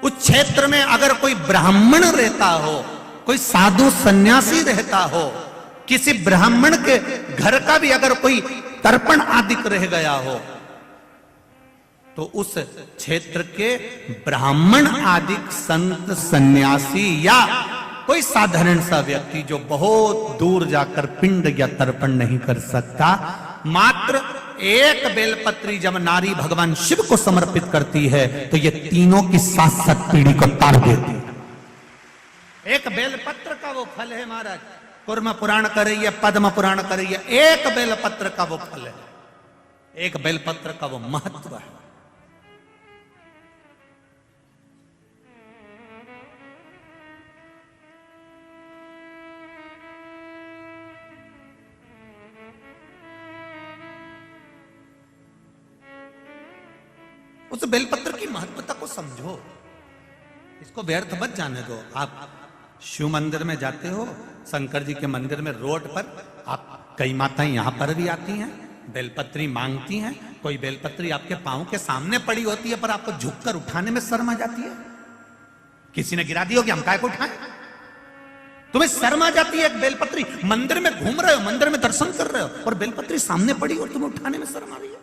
उस क्षेत्र में अगर कोई ब्राह्मण रहता हो, कोई साधु सन्यासी रहता हो, किसी ब्राह्मण के घर का भी अगर कोई तर्पण आदि रह गया हो, तो उस क्षेत्र के ब्राह्मण आदि संत सन्यासी या कोई साधारण सा व्यक्ति जो बहुत दूर जाकर पिंड या तर्पण नहीं कर सकता, मात्र एक बेलपत्री जब नारी भगवान शिव को समर्पित करती है तो ये तीनों की 7 पीढ़ी को तार देती है। एक बेलपत्र का वो फल है महाराज, कुर्म पुराण कर रही है, पद्म पुराण कर रही है, एक बेलपत्र का वो फल है, एक बेलपत्र का वो महत्व है। उस बेलपत्र की महत्वता को समझो, इसको व्यर्थ मत जाने दो। आप शिव मंदिर में जाते हो, शंकर जी के मंदिर में रोड पर आप, कई माताएं यहां पर भी आती हैं, बेलपत्री मांगती हैं, कोई बेलपत्री आपके पांव के सामने पड़ी होती है पर आपको झुककर उठाने में शर्म आ जाती है। किसी ने गिरा दी होगी, हम काय को उठाएं? तुम्हें शर्म आ जाती है एक बेलपत्री, मंदिर में घूम रहे हो, मंदिर में दर्शन कर रहे हो और बेलपत्री सामने पड़ी और तुम्हें उठाने में शर्म आ रही है।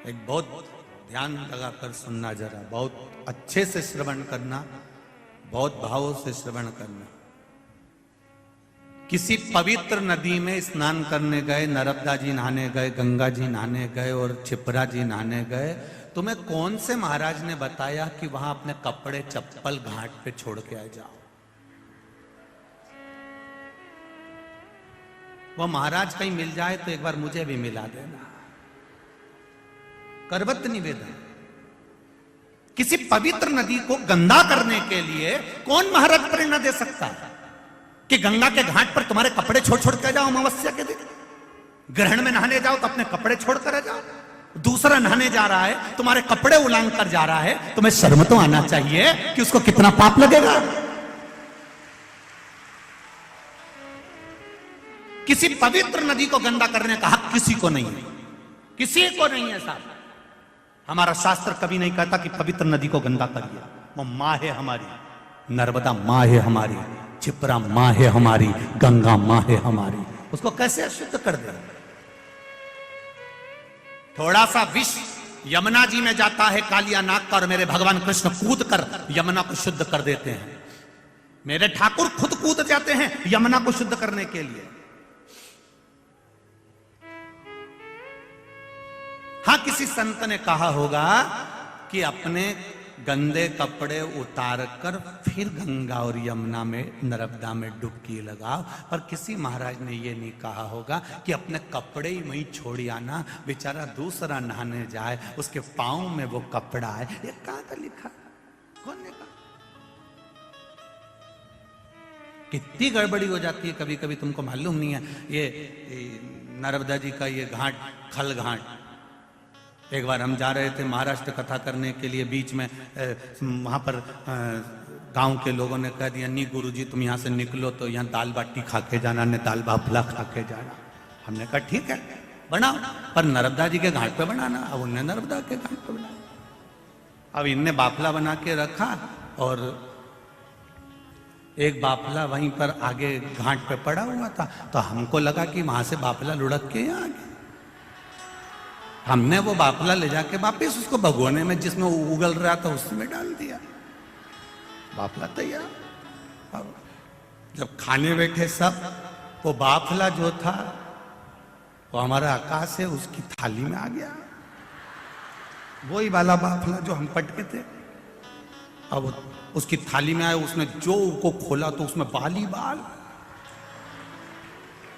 एक बहुत ध्यान लगाकर सुनना, जरा बहुत अच्छे से श्रवण करना, बहुत भावों से श्रवण करना। किसी पवित्र नदी में स्नान करने गए, नर्मदा जी नहाने गए, गंगा जी नहाने गए और क्षिप्रा जी नहाने गए, तुम्हें कौन से महाराज ने बताया कि वहां अपने कपड़े चप्पल घाट पे छोड़ के आ जाओ? वो महाराज कहीं मिल जाए तो एक बार मुझे भी मिला देना। करवत निवेदन, किसी पवित्र नदी को गंदा करने के लिए कौन महाराज प्रेरणा दे सकता है कि गंगा के घाट पर तुम्हारे कपड़े छोड़ छोड़ कर जाओ? अमावस्या के दिन ग्रहण में नहाने जाओ तो अपने कपड़े छोड़ कर जाओ, दूसरा नहाने जा रहा है तुम्हारे कपड़े उलांग कर जा रहा है, तुम्हें शर्म तो आना चाहिए कि उसको कितना पाप लगेगा। किसी पवित्र नदी को गंदा करने का हक किसी को नहीं है, किसी को नहीं है साहब। हमारा शास्त्र कभी नहीं कहता कि पवित्र नदी को गंदा करिए। वो माँ है हमारी, नर्मदा माँ है हमारी, क्षिप्रा माँ है हमारी, गंगा माँ है हमारी, उसको कैसे अशुद्ध कर दे? थोड़ा सा विष यमुना जी में जाता है कालिया नाग का और मेरे भगवान कृष्ण कूद कर यमुना को शुद्ध कर देते हैं। मेरे ठाकुर खुद कूद जाते हैं यमुना को शुद्ध करने के लिए। हाँ, किसी संत ने कहा होगा कि अपने गंदे कपड़े उतारकर फिर गंगा और यमुना में, नर्मदा में डुबकी लगाओ, पर किसी महाराज ने ये नहीं कहा होगा कि अपने कपड़े ही वहीं छोड़ आना, बेचारा दूसरा नहाने जाए उसके पांव में वो कपड़ा है। ये कहां का लिखा, कौन ने कहा? कितनी गड़बड़ी हो जाती है कभी कभी, तुमको मालूम नहीं है। ये नर्मदा जी का ये घाट, खल घाट, एक बार हम जा रहे थे महाराष्ट्र कथा करने के लिए, बीच में वहां पर गांव के लोगों ने कह दिया, नहीं गुरुजी तुम यहाँ से निकलो तो यहाँ दाल बाटी खा के जाना, ने दाल बाफला खा के जाना। हमने कहा ठीक है बनाओ, पर नर्मदा जी के घाट पे बनाना। अब उनने नर्मदा के घाट पे बनाया। अब इनने बाफला बना के रखा और एक बाफला वहीं पर आगे घाट पे पड़ा हुआ था, तो हमको लगा कि वहां से बाफला लुढ़क के यहाँ आ गया। हमने वो बाफला ले जाके वापिस उसको भगोने में जिसमें उगल रहा था उसमें डाल दिया, बाफला तैयार। अब जब खाने बैठे सब, वो बाफला जो था वो हमारा आकाश से उसकी थाली में आ गया, वही वाला बाफला जो हम पटके थे। अब उसकी थाली में आया, उसने जो को खोला तो उसमें बाल ही बाल।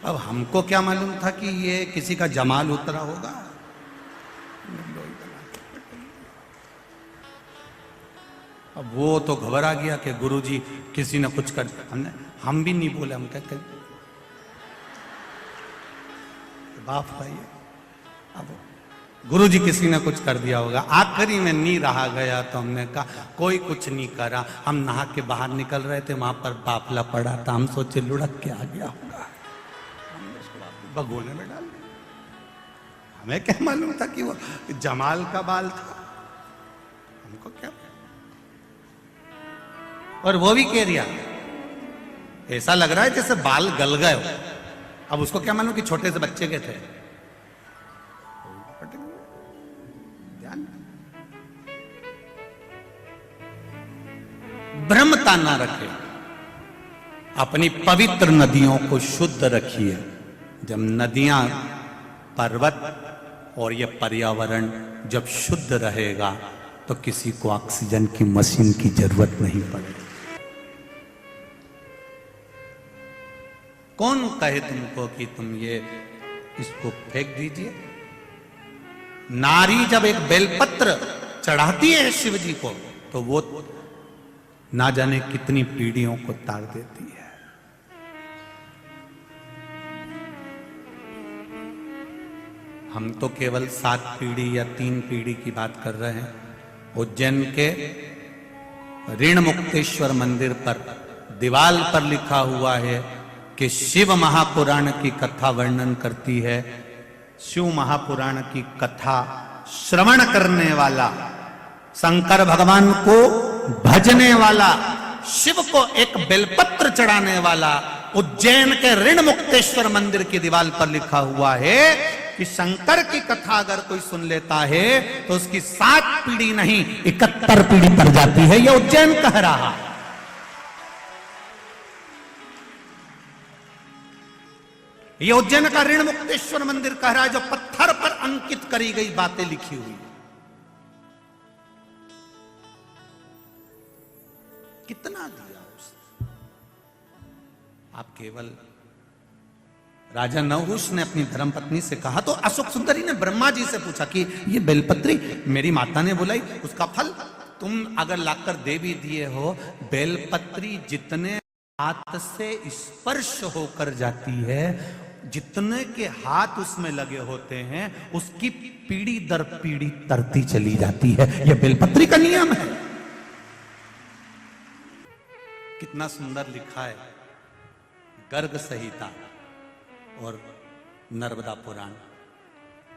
अब हमको क्या मालूम था कि ये किसी का जमाल उतरा होगा। अब वो तो घबरा गया कि गुरुजी किसी ने कुछ कर, हम भी नहीं बोले, हम कहते बाप भाई। अब गुरुजी किसी ने कुछ कर दिया होगा। आखिरी में नहीं रहा गया तो हमने कहा कोई कुछ नहीं करा। हम नहा के बाहर निकल रहे थे, वहां पर बाफला पड़ा था, हम सोचे लुढ़क के आ गया होगा, हमने उसको भगोने में डाल दिया। हमें क्या मालूम था कि वो जमाल का बाल था, हमको क्या। और वो भी कह दिया, ऐसा लग रहा है जैसे बाल गल गए हो। अब उसको क्या मालूम कि छोटे से बच्चे के थे। ब्रह्मता ना रखे, अपनी पवित्र नदियों को शुद्ध रखिए। जब नदियां, पर्वत और ये पर्यावरण जब शुद्ध रहेगा तो किसी को ऑक्सीजन की मशीन की जरूरत नहीं पड़ेगी। कौन कहे तुमको कि तुम ये इसको फेंक दीजिए। नारी जब एक बेलपत्र चढ़ाती है शिव जी को तो वो ना जाने कितनी पीढ़ियों को तार देती है। हम तो केवल 7 पीढ़ी या 3 पीढ़ी की बात कर रहे हैं। उज्जैन के ऋण मुक्तेश्वर मंदिर पर दीवाल पर लिखा हुआ है कि शिव महापुराण की कथा वर्णन करती है। शिव महापुराण की कथा श्रवण करने वाला, शंकर भगवान को भजने वाला, शिव को एक बेलपत्र चढ़ाने वाला, उज्जैन के ऋण मुक्तेश्वर मंदिर की दीवार पर लिखा हुआ है कि शंकर की कथा अगर कोई सुन लेता है तो उसकी 7 पीढ़ी नहीं 71 पीढ़ी तर जाती है। यह उज्जैन कह रहा है। यह उज्जैन का ऋण मुक्तेश्वर मंदिर कह रहा है, जो पत्थर पर अंकित करी गई बातें लिखी हुई। कितना दिया उसने। आप केवल राजा नहुष ने अपनी धर्मपत्नी से कहा तो अशोक सुंदरी ने ब्रह्मा जी से पूछा कि ये बेलपत्री मेरी माता ने बुलाई, उसका फल तुम अगर लाकर दे भी दिए हो, बेलपत्री जितने हाथ से स्पर्श होकर जाती है, जितने के हाथ उसमें लगे होते हैं, उसकी पीढ़ी दर पीढ़ी तरती चली जाती है। यह बेलपत्री का नियम है। कितना सुंदर लिखा है। गर्ग संहिता और नर्मदा पुराण,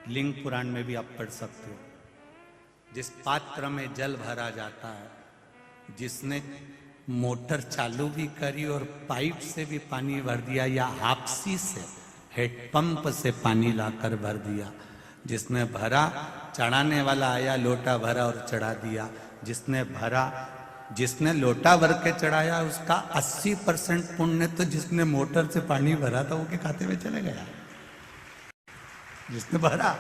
लिंग पुराण में भी आप पढ़ सकते हो। जिस पात्र में जल भरा जाता है, जिसने मोटर चालू भी करी और पाइप से भी पानी भर दिया या हापसी से, हेडपंप से पानी लाकर भर दिया, जिसने भरा, चढ़ाने वाला आया, लोटा भरा और चढ़ा दिया। जिसने लोटा भर के चढ़ाया उसका 80% पुण्य तो जिसने मोटर से पानी भरा था वो के खाते में चले गया। जिसने भरा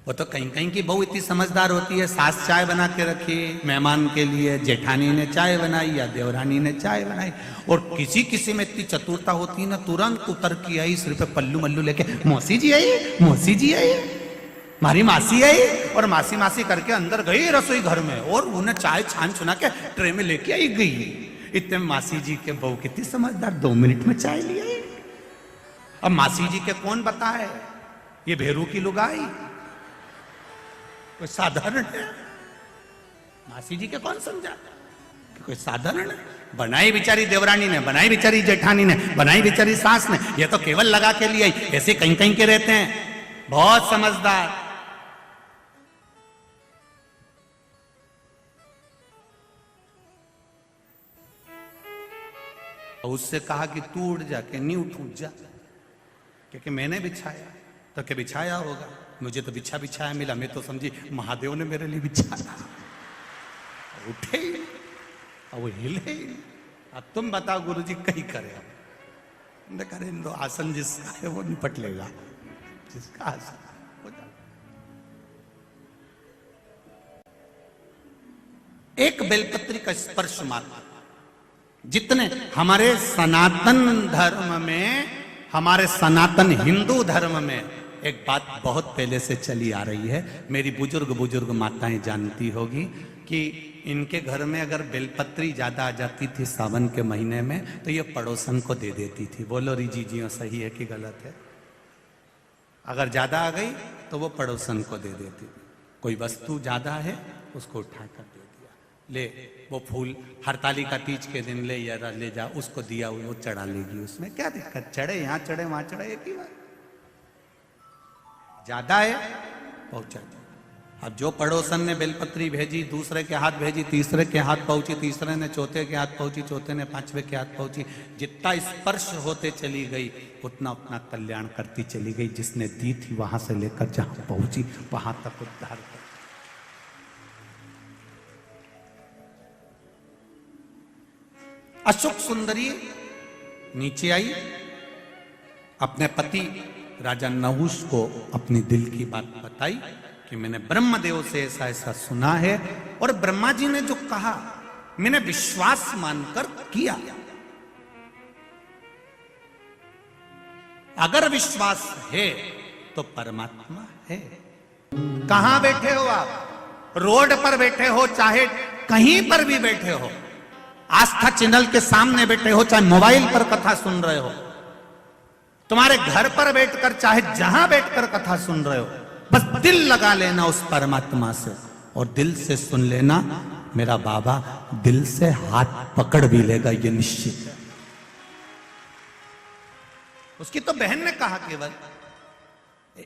वो तो कहीं कहीं की बहू इतनी समझदार होती है, सास चाय बना के रखी मेहमान के लिए, जेठानी ने चाय बनाई या देवरानी ने चाय बनाई, और किसी किसी में इतनी चतुरता होती है ना, तुरंत उतर की आई, सिर पे पल्लू मल्लू लेके, मौसी जी आई, मौसी जी आई, हमारी मासी आई, और मासी मासी करके अंदर गई रसोई घर में और उन्हें चाय छान छुना के ट्रे में लेके आई गई। इतने मासी जी के बहू कितनी समझदार, 2 मिनट में चाय ले आई। अब मासी जी के कौन बताए, ये भेरू की लुगाई कोई साधारण है? मासी जी के कौन समझा कि कोई साधारण है? बनाई बेचारी देवरानी ने, बनाई बेचारी जेठानी ने, बनाई बेचारी सास ने, ये तो केवल लगा के लिए आई। ऐसे कहीं कहीं के रहते हैं, बहुत समझदार। उससे कहा कि तू उठ जा, के नहीं उठ जा, क्योंकि मैंने बिछाया। तो क्या बिछाया होगा? मुझे तो बिछा बिछाया मिला, मैं तो समझी महादेव ने मेरे लिए बिछाया। उठे ही नहीं, और वो हिले ही नहीं। अब तुम बताओ गुरुजी कहीं करे? करे तो आसन जिसका है वो निपट लेगा, जिसका आसन हो जाए। एक बेलपत्री का स्पर्श मात्र, जितने हमारे सनातन धर्म में, हमारे सनातन हिंदू धर्म में एक बात बहुत पहले से चली आ रही है, मेरी बुजुर्ग माताएं जानती होगी कि इनके घर में अगर बेलपत्री ज्यादा आ जाती थी सावन के महीने में तो ये पड़ोसन को दे देती थी। बोलो रिजीजियों, सही है कि गलत है? अगर ज्यादा आ गई तो वो पड़ोसन को दे देती थी। कोई वस्तु ज्यादा है उसको उठाकर दे दिया, ले वो फूल हरतालिका तीज के दिन ले या ले जा, उसको दिया वो चढ़ा लेगी। उसमें क्या दिक्कत? चढ़े यहाँ चढ़े वहां चढ़े, एक ही बात। ज्यादा है पहुंचा दो। अब जो पड़ोसन ने बेलपत्री भेजी, दूसरे के हाथ भेजी, तीसरे के हाथ पहुंची, तीसरे ने चौथे के हाथ पहुंची, चौथे ने पांचवे के हाथ पहुंची, जितना स्पर्श होते चली गई उतना उतना कल्याण करती चली गई। जिसने दी थी वहां से लेकर जहां पहुंची वहां तक उद्धार कर। अशोक सुंदरी नीचे आई, अपने पति राजा नहुष को अपनी दिल की बात बताई कि मैंने ब्रह्मदेव से ऐसा ऐसा सुना है और ब्रह्मा जी ने जो कहा मैंने विश्वास मानकर किया। अगर विश्वास है तो परमात्मा है। कहां बैठे हो आप? रोड पर बैठे हो, चाहे कहीं पर भी बैठे हो, आस्था चैनल के सामने बैठे हो, चाहे मोबाइल पर कथा सुन रहे हो, तुम्हारे घर पर बैठकर चाहे जहां बैठकर कथा सुन रहे हो, बस दिल लगा लेना उस परमात्मा से और दिल से सुन लेना। मेरा बाबा दिल से हाथ पकड़ भी लेगा, ये निश्चित है। उसकी तो बहन ने कहा केवल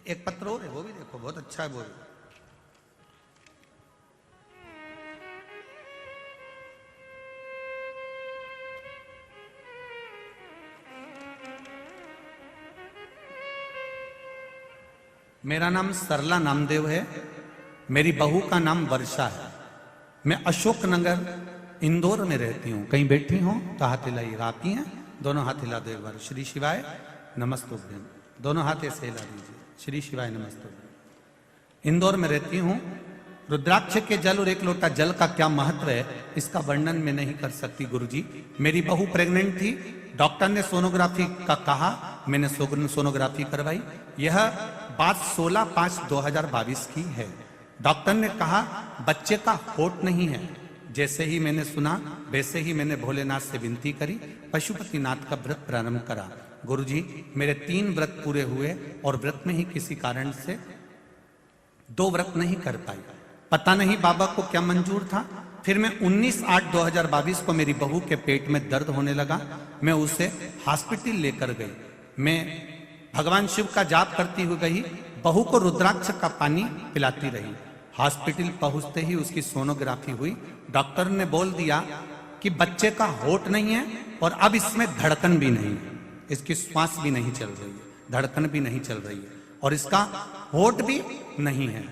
एक पत्र और है, वो भी देखो बहुत अच्छा है। वो मेरा नाम सरला नामदेव है, मेरी बहू का नाम वर्षा है। मैं अशोक नगर इंदौर में रहती हूँ। कहीं बैठी हूँ तो हाथ हिलाई, आती हैं दोनों हाथ हिला दो एक बार। श्री शिवाय नमस्तुभ्यम, दोनों हाथ ऐसे हिला दीजिए। श्री शिवाय नमस्तुभ्यम। इंदौर में रहती हूँ। रुद्राक्ष के जल और एक लोटा जल का क्या महत्व है इसका वर्णन मैं नहीं कर सकती गुरुजी। मेरी बहू प्रेग्नेंट थी, डॉक्टर ने सोनोग्राफी का कहा, मैंने सोनोग्राफी करवाई। यह बात 16/5/2022 की है। डॉक्टर ने कहा बच्चे का होठ नहीं है। जैसे ही मैंने सुना वैसे ही मैंने भोलेनाथ से विनती करी, पशुपतिनाथ का व्रत प्रारंभ करा। गुरुजी मेरे 3 व्रत पूरे हुए और व्रत में ही किसी कारण से 2 व्रत नहीं कर पाई। पता नहीं बाबा को क्या मंजूर था। फिर मैं 19/8/2022 को मेरी बहू के पेट में दर्द होने लगा। मैं उसे हॉस्पिटल लेकर गई। मैं भगवान शिव का जाप करती हुई गई, बहू को रुद्राक्ष का पानी पिलाती रही। हॉस्पिटल पहुंचते ही उसकी सोनोग्राफी हुई। डॉक्टर ने बोल दिया कि बच्चे का होठ नहीं है और अब इसमें धड़कन भी नहीं है, इसकी श्वास भी नहीं चल रही है, धड़कन भी नहीं चल रही है और इसका होठ भी नहीं है।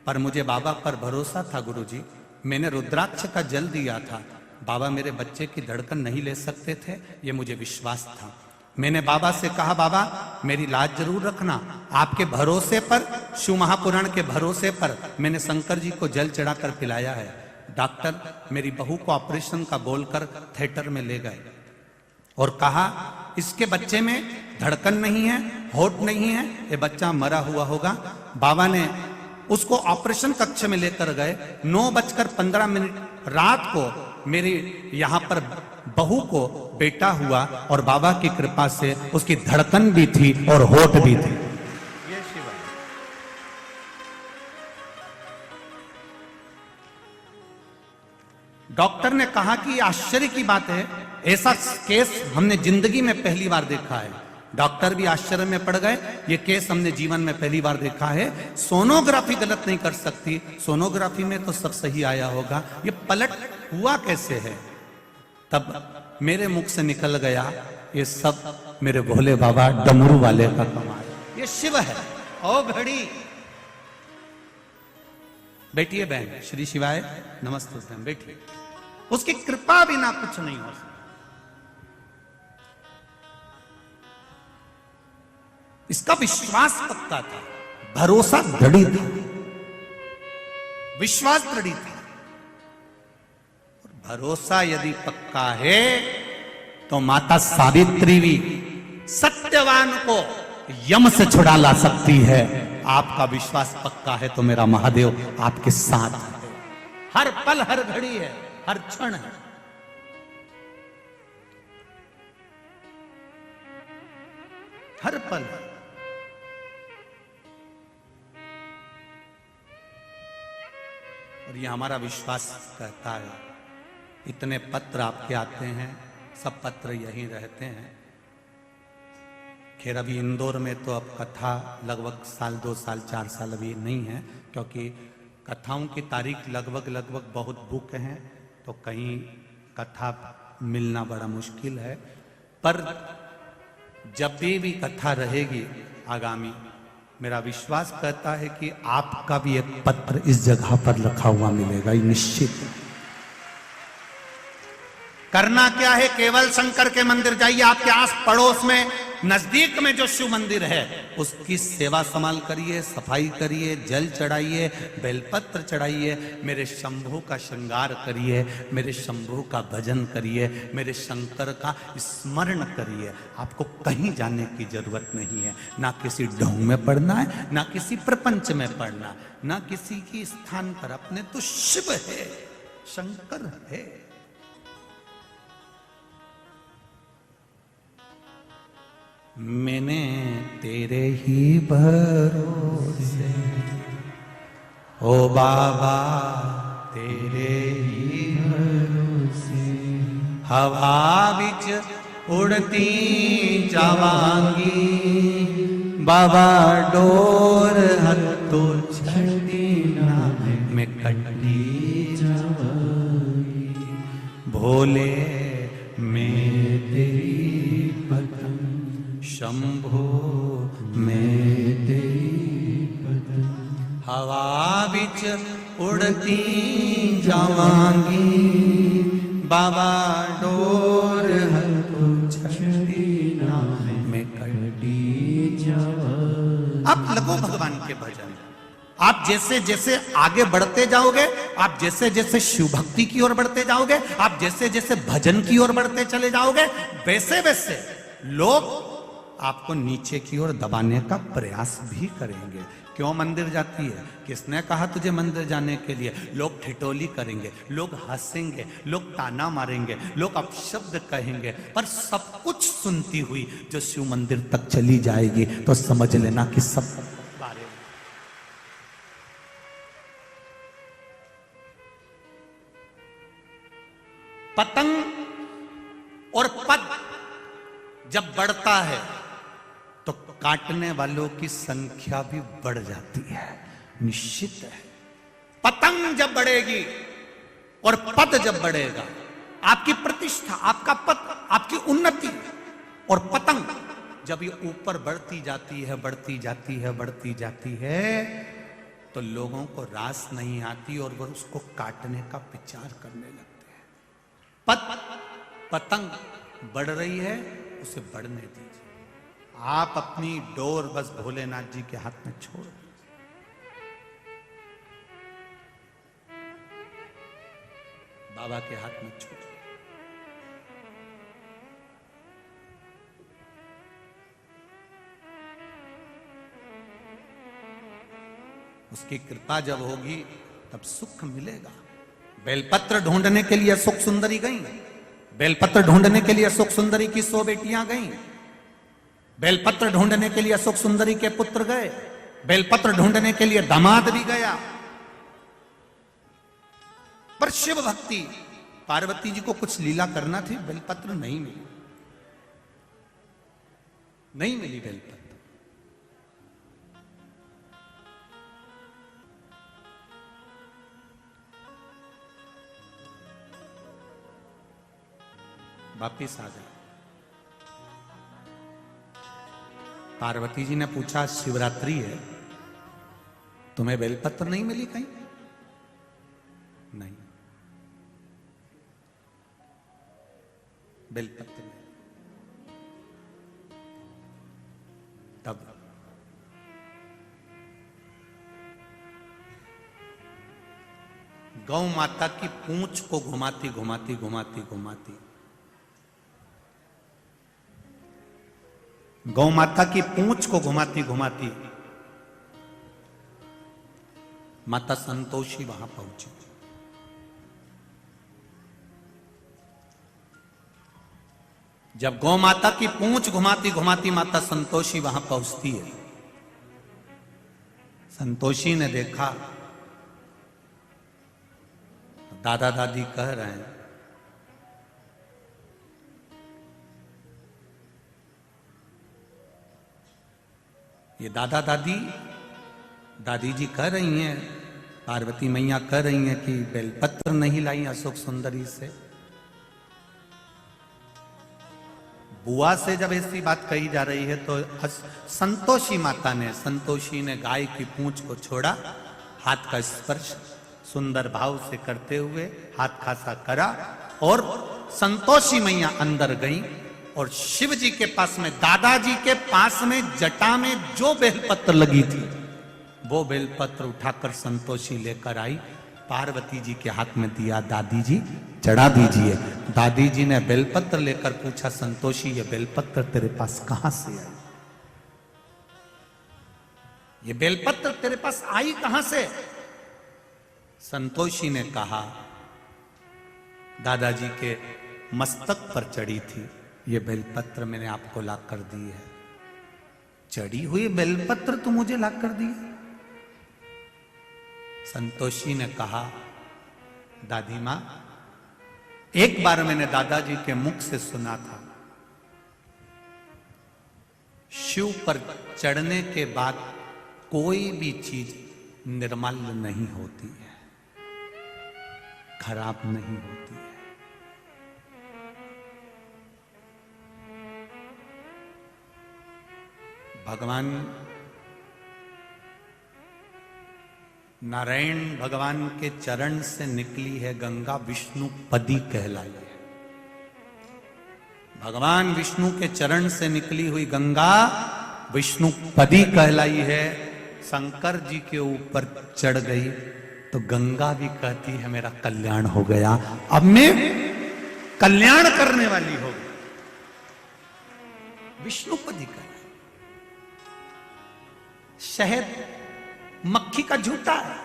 पर मुझे बाबा पर भरोसा था गुरुजी। मैंने रुद्राक्ष का जल दिया था। बाबा मेरे बच्चे की धड़कन नहीं ले सकते थे, ये मुझे विश्वास था। मैंने बाबा से कहा बाबा मेरी लाज जरूर रखना। आपके भरोसे पर, शिव महापुराण के भरोसे पर मैंने शंकर जी को जल चढ़ाकर पिलाया है। डॉक्टर मेरी बहू को ऑपरेशन का बोलकर थिएटर में ले गए और कहा इसके बच्चे में धड़कन नहीं है, होठ नहीं है, ये बच्चा मरा हुआ होगा। बाबा ने उसको ऑपरेशन कक्ष में लेकर गए। 9:15 रात को मेरी यहां पर बहू को बेटा हुआ और बाबा की कृपा से उसकी धड़कन भी थी और होठ भी थी। ये शिव है। डॉक्टर ने कहा कि आश्चर्य की बात है, ऐसा केस हमने जिंदगी में पहली बार देखा है। डॉक्टर भी आश्चर्य में पड़ गए, ये केस हमने जीवन में पहली बार देखा है। सोनोग्राफी गलत नहीं कर सकती, सोनोग्राफी में तो सब सही आया होगा, ये पलट हुआ कैसे है? तब मेरे मुख से निकल गया ये सब मेरे भोले बाबा डमरू वाले का कमाल। ये शिव है ओ घड़ी। बैठिए बहन, श्री शिवाय नमस्ते। बैठिए। उसकी कृपा बिना कुछ नहीं हो सकता। इसका विश्वास पक्का था, भरोसा दृढ़ था, विश्वास दृढ़ था। और भरोसा यदि पक्का है तो माता सावित्री भी सत्यवान को यम से छुड़ा ला सकती है। आपका विश्वास पक्का है तो मेरा महादेव आपके साथ है, हर पल हर घड़ी है, हर क्षण है। हर पल है। और ये हमारा विश्वास कहता है। इतने पत्र आपके आते हैं, सब पत्र यहीं रहते हैं। खैर अभी इंदौर में तो अब कथा लगभग साल 2 साल 4 साल अभी नहीं है, क्योंकि कथाओं की तारीख लगभग बहुत बुक हैं, तो कहीं कथा मिलना बड़ा मुश्किल है। पर जब भी कथा रहेगी आगामी, मेरा विश्वास कहता है कि आपका भी एक पत्र इस जगह पर रखा हुआ मिलेगा, ये निश्चित। करना क्या है, केवल शंकर के मंदिर जाइए, आपके आस पड़ोस में नजदीक में जो शिव मंदिर है उसकी सेवा संभाल करिए, सफाई करिए, जल चढ़ाइए, बेलपत्र चढ़ाइए, मेरे शंभू का श्रृंगार करिए, मेरे शंभू का भजन करिए, मेरे शंकर का स्मरण करिए। आपको कहीं जाने की जरूरत नहीं है, ना किसी ढोंग में पड़ना है, ना किसी प्रपंच में पड़ना, ना किसी की स्थान पर। अपने तो शिव है, शंकर है। मैंने तेरे ही भरोसे, ओ बाबा तेरे ही भरोसे, हवा विच उड़ती जावांगी, बाबा डोर हत्तो छड़ी ना मैं कटी जावांगी, भोले मैं तेरी शंभो मैं तेरी पतंग, हवा बिच उड़ती जावांगी, बाबा डोर हत्थों छड़ी ना मैं कटी जावांगी। आप लगो भगवान के भजन। आप जैसे जैसे आगे बढ़ते जाओगे, आप जैसे जैसे शिव भक्ति की ओर बढ़ते जाओगे, आप जैसे जैसे भजन की ओर बढ़ते चले जाओगे, वैसे वैसे लोग आपको नीचे की ओर दबाने का प्रयास भी करेंगे। क्यों मंदिर जाती है, किसने कहा तुझे मंदिर जाने के लिए? लोग ठिठोली करेंगे, लोग हंसेंगे, लोग ताना मारेंगे, लोग अपशब्द कहेंगे, पर सब कुछ सुनती हुई जो शिव मंदिर तक चली जाएगी तो समझ लेना कि सब बारे में। पतंग और पद जब बढ़ता है तो काटने वालों की संख्या भी बढ़ जाती है, निश्चित है। पतंग जब बढ़ेगी और पद जब बढ़ेगा, आपकी प्रतिष्ठा, आपका पद, आपकी उन्नति, और पतंग जब ये ऊपर बढ़ती जाती है, बढ़ती जाती है, बढ़ती जाती है, तो लोगों को रास नहीं आती और वह उसको काटने का विचार करने लगते हैं। पतंग बढ़ रही है, उसे बढ़ने दीजिए। आप अपनी डोर बस भोलेनाथ जी के हाथ में छोड़ दीजिए। बाबा के हाथ में छोड़। उसकी कृपा जब होगी तब सुख मिलेगा। बेलपत्र ढूंढने के लिए सुख सुंदरी गई, बेलपत्र ढूंढने के लिए सुख सुंदरी की 100 बेटियां गईं, बेलपत्र ढूंढने के लिए सुख सुंदरी के पुत्र गए, बेलपत्र ढूंढने के लिए दामाद भी गया। पर शिव भक्ति, पार्वती जी को कुछ लीला करना थी, बेलपत्र नहीं मिली, नहीं मिली बेलपत्र। वापिस आ गए। पार्वती जी ने पूछा शिवरात्रि है, तुम्हें बेलपत्र नहीं मिली कहीं? नहीं, बेलपत्र नहीं। तब गौ माता की पूंछ को घुमाती घुमाती घुमाती घुमाती, गौ माता की पूंछ को घुमाती घुमाती माता संतोषी वहां पहुंची। जब गौ माता की पूंछ घुमाती घुमाती माता संतोषी वहां पहुंचती है, संतोषी ने देखा दादा दादी कह रहे हैं, ये दादा दादी, दादी जी कह रही हैं, पार्वती मैया कह रही हैं कि बेलपत्र नहीं लाई अशोक सुंदरी से। बुआ से जब ऐसी बात कही जा रही है तो संतोषी माता ने, संतोषी ने गाय की पूंछ को छोड़ा, हाथ का स्पर्श सुंदर भाव से करते हुए हाथ खासा करा और संतोषी मैया अंदर गई और शिव जी के पास में, दादाजी के पास में जटा में जो बेलपत्र लगी थी वो बेलपत्र उठाकर संतोषी लेकर आई, पार्वती जी के हाथ में दिया, दादी जी चढ़ा दीजिए। दादी जी ने बेलपत्र लेकर पूछा, संतोषी ये बेलपत्र तेरे पास कहां से आई? ये बेलपत्र तेरे पास आई कहां से? संतोषी ने कहा, दादाजी के मस्तक पर चढ़ी थी, ये बेलपत्र मैंने आपको ला कर दी है। चढ़ी हुई बेलपत्र तो मुझे ला कर दी? संतोषी ने कहा, दादी मां, एक बार मैंने दादाजी के मुख से सुना था, शिव पर चढ़ने के बाद कोई भी चीज निर्मल नहीं होती है, खराब नहीं होती है। भगवान नारायण भगवान के चरण से निकली है गंगा, विष्णु पदी कहलाई है। भगवान विष्णु के चरण से निकली हुई गंगा विष्णु पदी कहलाई है। शंकर जी के ऊपर चढ़ गई तो गंगा भी कहती है मेरा कल्याण हो गया, अब मैं कल्याण करने वाली हो गई। विष्णुपदी कहलाई। शहद मक्खी का झूठा है,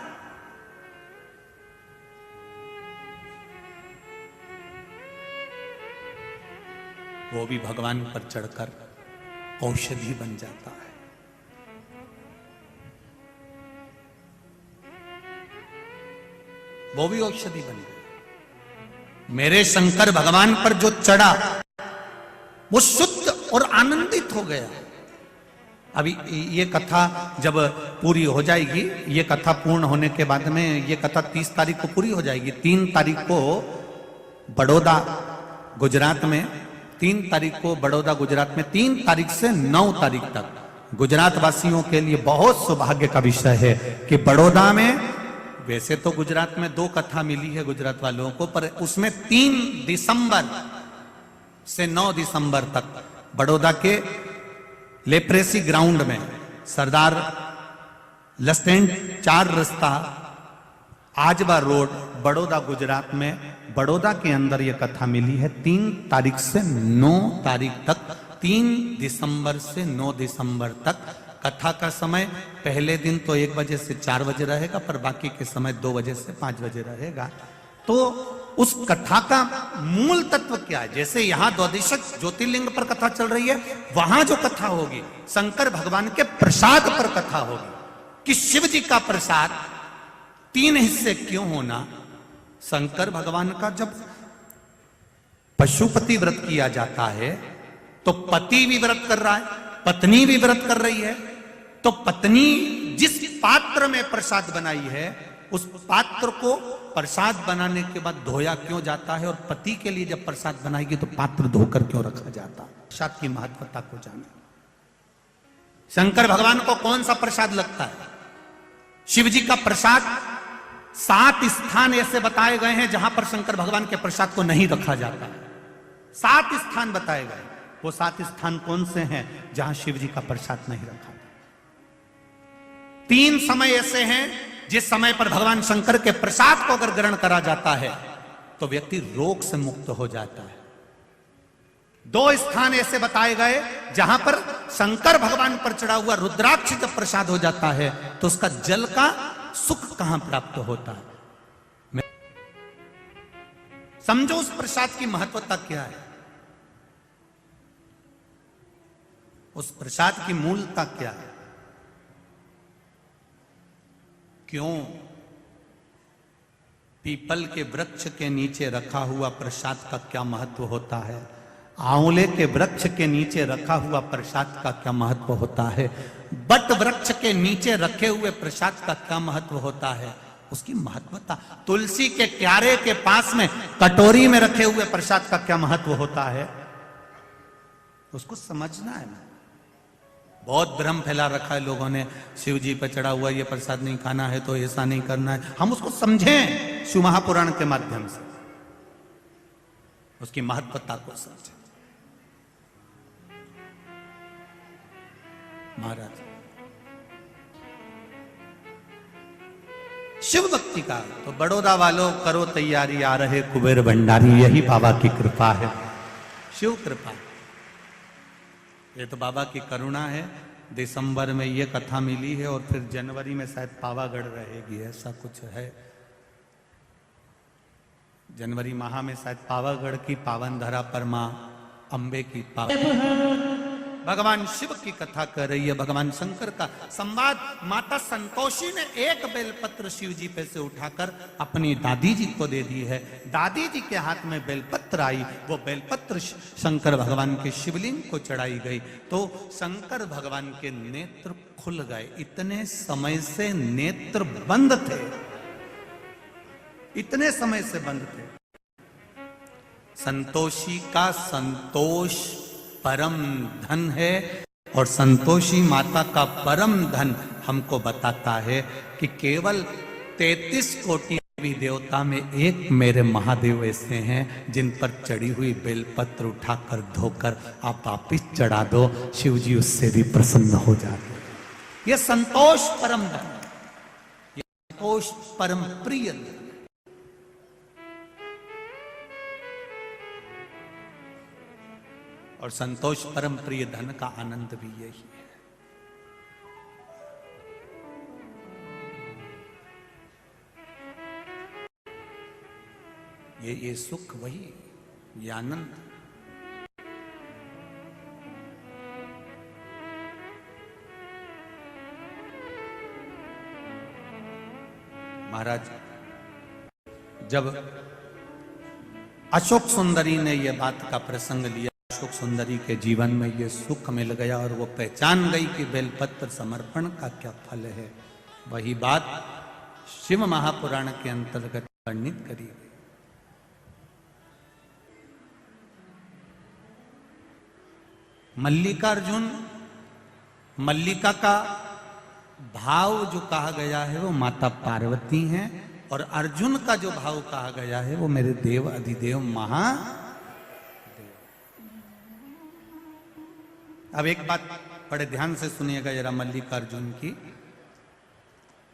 वो भी भगवान पर चढ़कर औषधि बन जाता है। वो भी औषधि बन गई। मेरे शंकर भगवान पर जो चढ़ा वो शुद्ध और आनंदित हो गया। अभी ये कथा जब पूरी हो जाएगी, ये कथा पूर्ण होने के बाद में ये कथा 30 तारीख को पूरी हो जाएगी। 3 तारीख को बड़ौदा गुजरात में, 3 तारीख को बड़ौदा गुजरात में, 3 तारीख से 9 तारीख तक गुजरात वासियों के लिए बहुत सौभाग्य का विषय है कि बड़ौदा में, वैसे तो गुजरात में 2 कथा मिली है गुजरात वालों को, पर उसमें 3 दिसंबर से 9 दिसंबर तक बड़ौदा के लेप्रेसी ग्राउंड में सरदार लस्टेंड 4 रास्ता आजबा रोड बड़ौदा गुजरात में, बड़ौदा के अंदर यह कथा मिली है। 3 तारीख से 9 तारीख तक, 3 दिसंबर से 9 दिसंबर तक कथा का समय पहले दिन तो 1 बजे से 4 बजे रहेगा, पर बाकी के समय 2 बजे से 5 बजे रहेगा। तो उस कथा का मूल तत्व क्या है? जैसे यहां द्वादशक ज्योतिर्लिंग पर कथा चल रही है, वहां जो कथा होगी शंकर भगवान के प्रसाद पर कथा होगी कि शिव जी का प्रसाद 3 हिस्से क्यों होना। शंकर भगवान का जब पशुपति व्रत किया जाता है तो पति भी व्रत कर रहा है, पत्नी भी व्रत कर रही है, तो पत्नी जिस पात्र में प्रसाद बनाई है उस पात्र को प्रसाद बनाने के बाद धोया क्यों जाता है, और पति के लिए जब प्रसाद बनाएगी तो पात्र धोकर क्यों रखा जाता है? प्रसाद की महत्वता को जाने। शंकर भगवान को कौन सा प्रसाद लगता है? शिव जी का प्रसाद 7 स्थान ऐसे बताए गए हैं जहां पर शंकर भगवान के प्रसाद को नहीं रखा जाता। 7 स्थान बताए गए। वो 7 स्थान कौन से हैं जहां शिव जी का प्रसाद नहीं रखा? 3 समय ऐसे हैं जिस समय पर भगवान शंकर के प्रसाद को अगर ग्रहण करा जाता है तो व्यक्ति रोग से मुक्त हो जाता है। 2 स्थान ऐसे बताए गए जहां पर शंकर भगवान पर चढ़ा हुआ रुद्राक्ष जब प्रसाद हो जाता है तो उसका जल का सुख कहां प्राप्त होता है? समझो उस प्रसाद की महत्वता क्या है, उस प्रसाद की मूलता क्या है। क्यों पीपल के वृक्ष के नीचे रखा हुआ प्रसाद का क्या महत्व होता है, आंवले के वृक्ष के नीचे रखा हुआ प्रसाद का क्या महत्व होता है, बट वृक्ष के नीचे रखे हुए प्रसाद का क्या महत्व होता है, उसकी महत्वता। तुलसी के क्यारे के पास में कटोरी में रखे हुए प्रसाद का क्या महत्व होता है, उसको समझना है। बहुत भ्रम फैला रखा है लोगों ने, शिव जी पर चढ़ा हुआ ये प्रसाद नहीं खाना है तो ऐसा नहीं करना है। हम उसको समझें शिव महापुराण के माध्यम से, उसकी महत्वता को समझें। महाराज शिव भक्ति का तो बड़ौदा वालों करो तैयारी, आ रहे कुबेर भंडारी, यही बाबा की कृपा है, शिव कृपा। ये तो बाबा की करुणा है। दिसंबर में ये कथा मिली है और फिर जनवरी में शायद पावागढ़ रहेगी, ऐसा कुछ है। जनवरी माह में शायद पावागढ़ की पावन धरा पर मां अंबे की भगवान शिव की कथा कर रही है, भगवान शंकर का संवाद। माता संतोषी ने एक बेलपत्र शिव जी पे से उठाकर अपनी दादी जी को दे दी है। दादी जी के हाथ में बेलपत्र आई, वो बेलपत्र शंकर भगवान के शिवलिंग को चढ़ाई गई तो शंकर भगवान के नेत्र खुल गए। इतने समय से नेत्र बंद थे, इतने समय से बंद थे। संतोषी का संतोष परम धन है और संतोषी माता का परम धन हमको बताता है कि केवल 33 कोटि देवी देवता में एक मेरे महादेव ऐसे हैं जिन पर चढ़ी हुई बेलपत्र उठाकर धोकर आप वापिस चढ़ा दो, शिव जी उससे भी प्रसन्न हो जाते। ये संतोष परम धन, ये संतोष परम प्रिय धन। और संतोष परम प्रिय धन का आनंद भी यही है। ये सुख वही, ये आनंद। महाराज जब अशोक सुंदरी ने यह बात का प्रसंग लिया, अशोक सुंदरी के जीवन में ये सुख मिल गया और वो पहचान गई कि बेलपत्र समर्पण का क्या फल है। वही बात शिव महापुराण के अंतर्गत वर्णित करी गई। मल्लिकार्जुन, मल्लिका का भाव जो कहा गया है वो माता पार्वती हैं और अर्जुन का जो भाव कहा गया है वो मेरे देव अधिदेव महादेव। अब एक बात बड़े ध्यान से सुनिएगा जरा मल्लिकार्जुन की।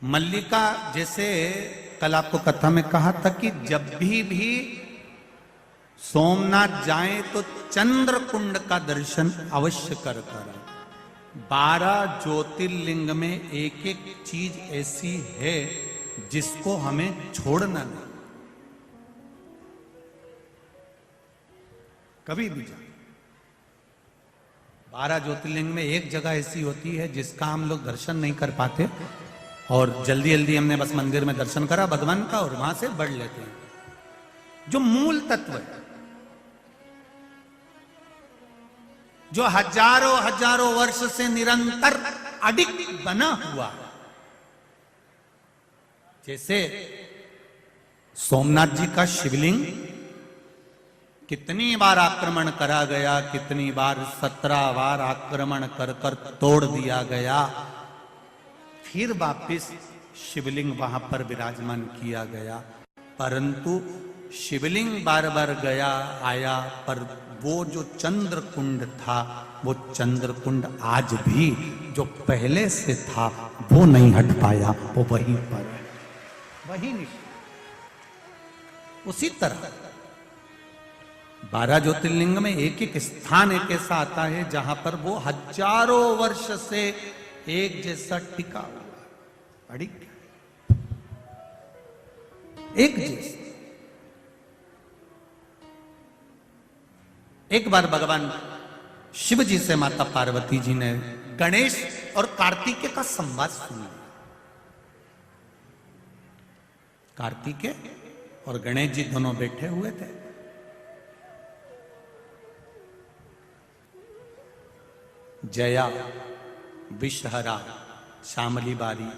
मल्लिका जैसे कल आपको कथा में कहा था कि जब भी सोमनाथ जाएं तो चंद्र कुंड का दर्शन अवश्य कर करें। 12 ज्योतिर्लिंग में एक एक चीज ऐसी है जिसको हमें छोड़ना नहीं, कभी भी जाए। 12 ज्योतिर्लिंग में एक जगह ऐसी होती है जिसका हम लोग दर्शन नहीं कर पाते और जल्दी जल्दी हमने बस मंदिर में दर्शन करा भगवान का और वहां से बढ़ लेते हैं। जो मूल तत्व है, जो हजारों हजारों वर्ष से निरंतर अडिग बना हुआ, जैसे सोमनाथ जी का शिवलिंग कितनी बार आक्रमण करा गया, कितनी बार 17 बार आक्रमण कर कर तोड़ दिया गया, फिर वापिस शिवलिंग वहां पर विराजमान किया गया, परंतु शिवलिंग बार बार गया आया, पर वो जो चंद्र कुंड था, वो चंद्र कुंड आज भी जो पहले से था वो नहीं हट पाया, वो वहीं पर है, वहीं नहीं। उसी तरह 12 ज्योतिर्लिंग में एक एक स्थान एक ऐसा आता है जहां पर वो हजारों वर्ष से एक जैसा टिका हुआ, अड़िग एक जैसा। एक बार भगवान शिव जी से माता पार्वती जी ने गणेश और कार्तिकेय का संवाद सुना। कार्तिकेय और गणेश जी दोनों बैठे हुए थे। जया, विषहरा, शामली बारी,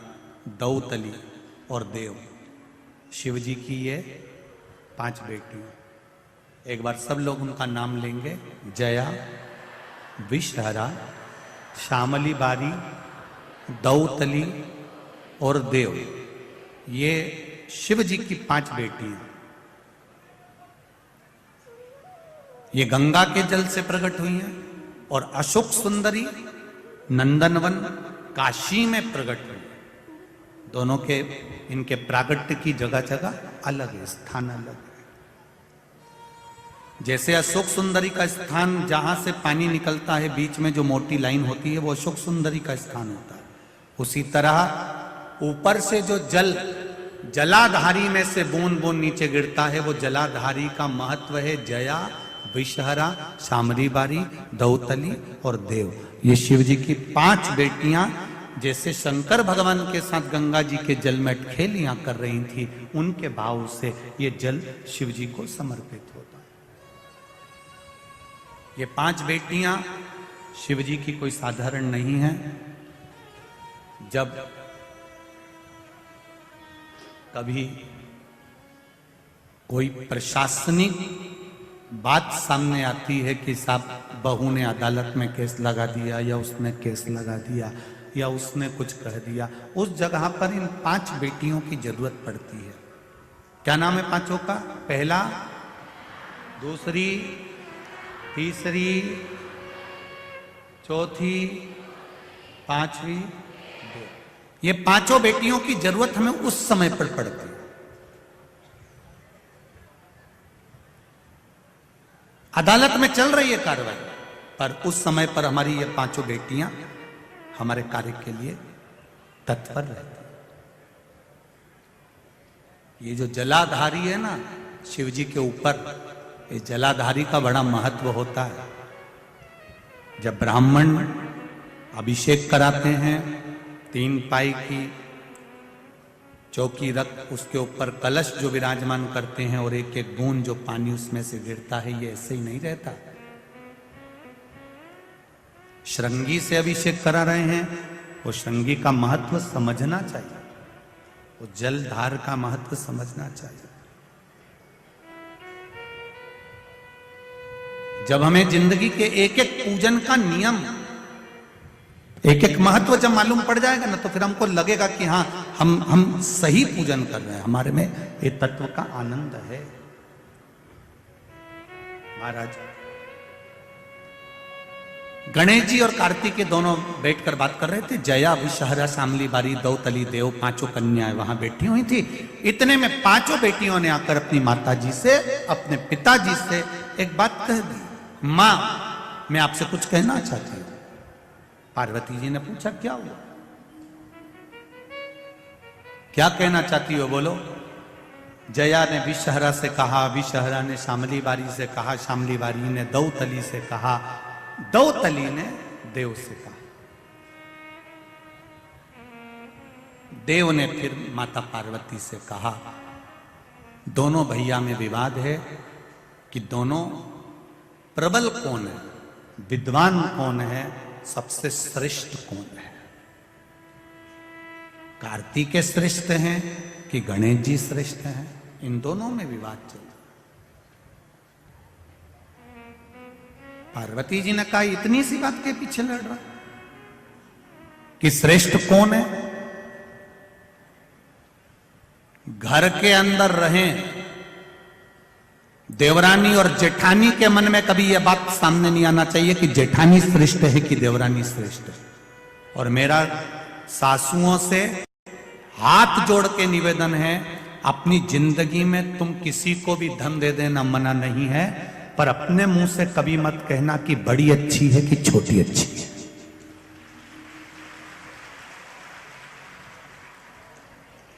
दौतली और देव, शिव जी की ये 5 बेटियां। एक बार सब लोग उनका नाम लेंगे। जया, विषहरा, शामली बारी, दौतली और देव, ये शिव जी की 5 बेटियां। ये गंगा के जल से प्रकट हुई हैं और अशोक सुंदरी नंदनवन काशी में प्रकट हुई। दोनों के इनके प्रागट्य की जगह जगह अलग है, स्थान अलग है। जैसे अशोक सुंदरी का स्थान जहां से पानी निकलता है, बीच में जो मोटी लाइन होती है, वो अशोक सुंदरी का स्थान होता है। उसी तरह ऊपर से जो जल जलाधारी में से बूंद बूंद नीचे गिरता है, वो जलाधारी का महत्व है। जया, विषहरा, शामली बारी, दौतली और देव, ये शिव जी की 5 बेटियां जैसे शंकर भगवान के साथ गंगा जी के जल में खेलियां कर रही थी, उनके भाव से ये जल शिव जी को समर्पित होता। ये 5 बेटियां शिव जी की कोई साधारण नहीं है। जब कभी कोई प्रशासनिक बात सामने आती है कि साहब बहू ने अदालत में केस लगा दिया, या उसने केस लगा दिया, या उसने कुछ कह दिया, उस जगह पर इन 5 बेटियों की जरूरत पड़ती है। क्या नाम है 5 का? पहला, दूसरी, तीसरी, चौथी, 5वीं, 2। ये 5 बेटियों की जरूरत हमें उस समय पर पड़ती है। अदालत में चल रही है कार्रवाई, पर उस समय पर हमारी ये 5 बेटियां हमारे कार्य के लिए तत्पर रहती। ये जो जलाधारी है ना शिव जी के ऊपर, ये जलाधारी का बड़ा महत्व होता है। जब ब्राह्मण अभिषेक कराते हैं, 3 पाई की चौकी रख उसके ऊपर कलश जो विराजमान करते हैं और एक एक बूंद जो पानी उसमें से गिरता है, ये ऐसे ही नहीं रहता। श्रृंगी से अभिषेक करा रहे हैं, वो श्रृंगी का महत्व समझना चाहिए, वो जलधार का महत्व समझना चाहिए। जब हमें जिंदगी के एक एक पूजन का नियम, एक एक महत्व जब मालूम पड़ जाएगा ना, तो फिर हमको लगेगा कि हाँ हम सही पूजन कर रहे हैं, हमारे में ये तत्व का आनंद है। महाराज गणेश जी और कार्तिकेय दोनों बैठकर बात कर रहे थे। जया, विषहरा, शामली बारी, दौतली, देव, 5 कन्याएं वहां बैठी हुई थी। इतने में 5 बेटियों ने आकर अपनी माता जी से, अपने पिताजी से एक बात कह दी। मां, मैं आपसे कुछ कहना चाहती हूं। पार्वती जी ने पूछा, क्या हुआ, क्या कहना चाहती हो, बोलो। जया ने विषहरा से कहा, विषहरा ने शामली बारी से कहा, शामली बारी ने दौतली से कहा, दौतली ने देव से कहा। देव ने फिर माता पार्वती से कहा। दोनों भैया में विवाद है कि दोनों प्रबल कौन है, विद्वान कौन है, सबसे श्रेष्ठ कौन है। कार्तिकेय श्रेष्ठ हैं कि गणेश जी श्रेष्ठ हैं, इन दोनों में विवाद चल रहा। पार्वती जी ने कहा, इतनी सी बात के पीछे लड़ रहा कि श्रेष्ठ कौन है। घर के अंदर रहें, देवरानी और जेठानी के मन में कभी यह बात सामने नहीं आना चाहिए कि जेठानी श्रेष्ठ है कि देवरानी श्रेष्ठ है। और मेरा सासुओं से हाथ जोड़ के निवेदन है, अपनी जिंदगी में तुम किसी को भी धन दे देना मना नहीं है, पर अपने मुंह से कभी मत कहना कि बड़ी अच्छी है कि छोटी अच्छी है।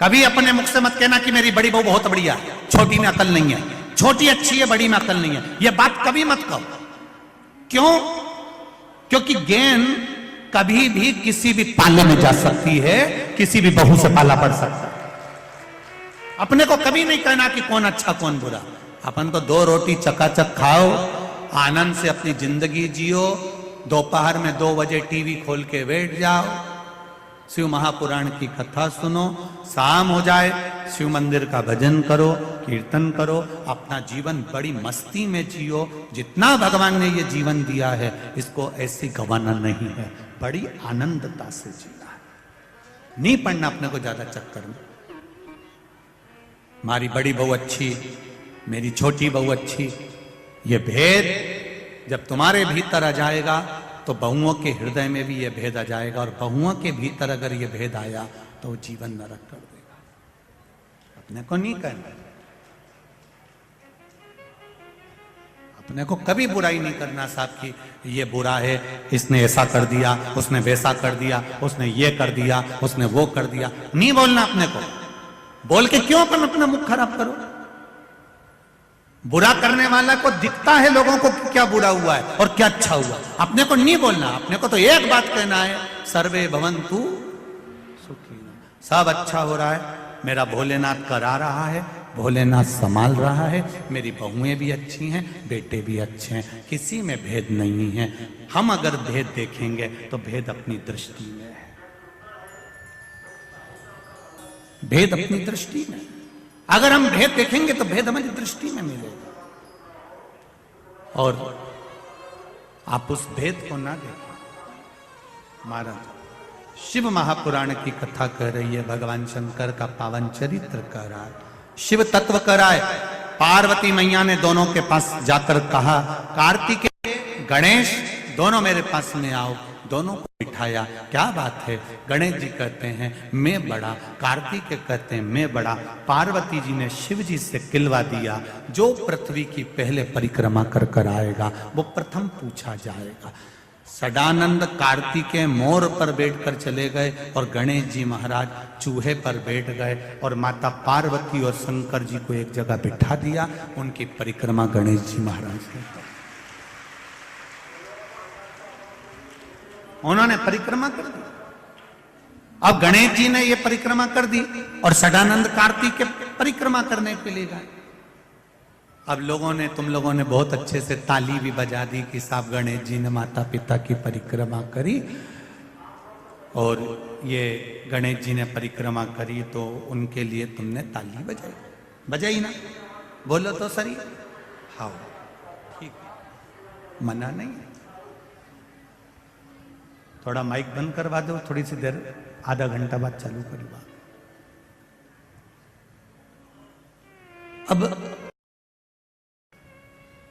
कभी अपने मुख से मत कहना कि मेरी बड़ी बहू बहुत बढ़िया है, छोटी में अकल नहीं है, छोटी अच्छी है, बड़ी में अकल नहीं है। यह बात कभी मत कहो। क्यों? क्योंकि गेंद कभी भी किसी भी पाले में जा सकती है, किसी भी बहू से पाला पड़ सकता है। अपने को कभी नहीं कहना कि कौन अच्छा कौन बुरा। अपन को 2 रोटी चकाचक खाओ, आनंद से अपनी जिंदगी जियो, दोपहर में 2 बजे टीवी खोल के बैठ जाओ, शिव महापुराण की कथा सुनो, शाम हो जाए शिव मंदिर का भजन करो, कीर्तन करो, अपना जीवन बड़ी मस्ती में जियो। जितना भगवान ने ये जीवन दिया है इसको ऐसी गंवाना नहीं है, बड़ी आनंदता से जीना है। नहीं पड़ना अपने को ज्यादा चक्कर में, हमारी बड़ी बहू अच्छी, मेरी छोटी बहू अच्छी। ये भेद जब तुम्हारे भीतर आ जाएगा तो बहुओं के हृदय में भी ये भेद आ जाएगा, और बहुओं के भीतर अगर ये भेद आया तो वो जीवन नरक कर देगा। अपने को नहीं कहना, अपने को कभी बुराई नहीं करना साहब कि ये बुरा है, इसने ऐसा कर दिया, उसने वैसा कर दिया, उसने ये कर दिया, उसने वो कर दिया। नहीं बोलना अपने को। बोल के क्यों अपन अपना मुख खराब करो? बुरा करने वाला को दिखता है लोगों को कि क्या बुरा हुआ है और क्या अच्छा हुआ। अपने को नहीं बोलना, अपने को तो एक बात कहना है, सर्वे भवन्तु सुखिनः। सब अच्छा हो रहा है, मेरा भोलेनाथ करा रहा है, भोलेनाथ संभाल रहा है, मेरी बहुएं भी अच्छी हैं, बेटे भी अच्छे हैं, किसी में भेद नहीं है। हम अगर भेद देखेंगे तो भेद अपनी दृष्टि में है, भेद अपनी दृष्टि में। अगर हम भेद देखेंगे तो भेद हमारी दृष्टि में मिलेगा, और आप उस भेद को ना देखें। महाराज शिव महापुराण की कथा कह रही है, भगवान शंकर का पावन चरित्र कह रहा है, शिव तत्व कह रहा है। पार्वती मैया ने दोनों के पास जाकर कहा, कार्तिकेय गणेश दोनों मेरे पास में आओ। दोनों को बिठाया, क्या बात है? गणेश जी कहते हैं मैं बड़ा, कार्तिकेय कहते हैं मैं बड़ा। पार्वती जी ने शिव जी से किलवा दिया, जो पृथ्वी की पहले परिक्रमा कर कर आएगा वो प्रथम पूछा जाएगा। सदानंद कार्तिकेय मोर पर बैठकर चले गए और गणेश जी महाराज चूहे पर बैठ गए, और माता पार्वती और शंकर जी को एक जगह बिठा दिया। उनकी परिक्रमा गणेश जी महाराज ने, उन्होंने परिक्रमा कर दी। अब गणेश जी ने ये परिक्रमा कर दी और सदानंद कार्तिक के परिक्रमा करने के लिए गए। अब लोगों ने, तुम लोगों ने बहुत अच्छे से ताली भी बजा दी कि साहब गणेश जी ने माता पिता की परिक्रमा करी, और ये गणेश जी ने परिक्रमा करी तो उनके लिए तुमने ताली बजाई। बजाई ना? बोलो तो सही। हाँ ठीक है, मना नहीं। थोड़ा माइक बंद करवा दो, थोड़ी सी देर, आधा घंटा बाद चालू करूंगा। अब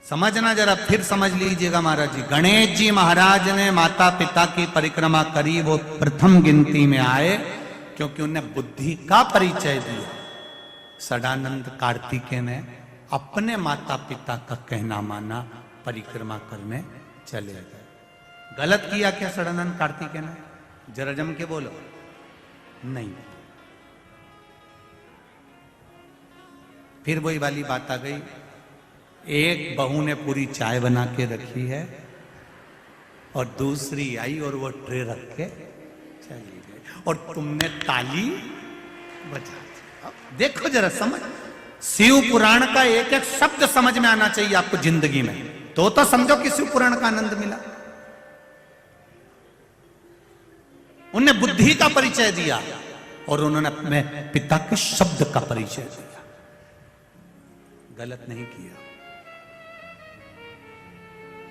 समझना, जरा फिर समझ लीजिएगा महाराज जी। गणेश जी महाराज ने माता पिता की परिक्रमा करी, वो प्रथम गिनती में आए क्योंकि उन्हें बुद्धि का परिचय दिया। सदानंद कार्तिकेय ने अपने माता पिता का कहना माना, परिक्रमा करने चले गए। गलत किया क्या सदानंद कार्तिकेय ने? जरा जम के बोलो। नहीं। फिर वही वाली बात आ गई, एक बहू ने पूरी चाय बना के रखी है और दूसरी आई और वो ट्रे रख के चली गई, और तुमने ताली बजा दी। अब देखो जरा, समझ, शिव पुराण का एक एक शब्द समझ में आना चाहिए आपको जिंदगी में, तो समझो कि शिव पुराण का आनंद मिला। उन्हें बुद्धि का परिचय दिया और उन्होंने अपने पिता के शब्द का परिचय दिया। गलत नहीं किया।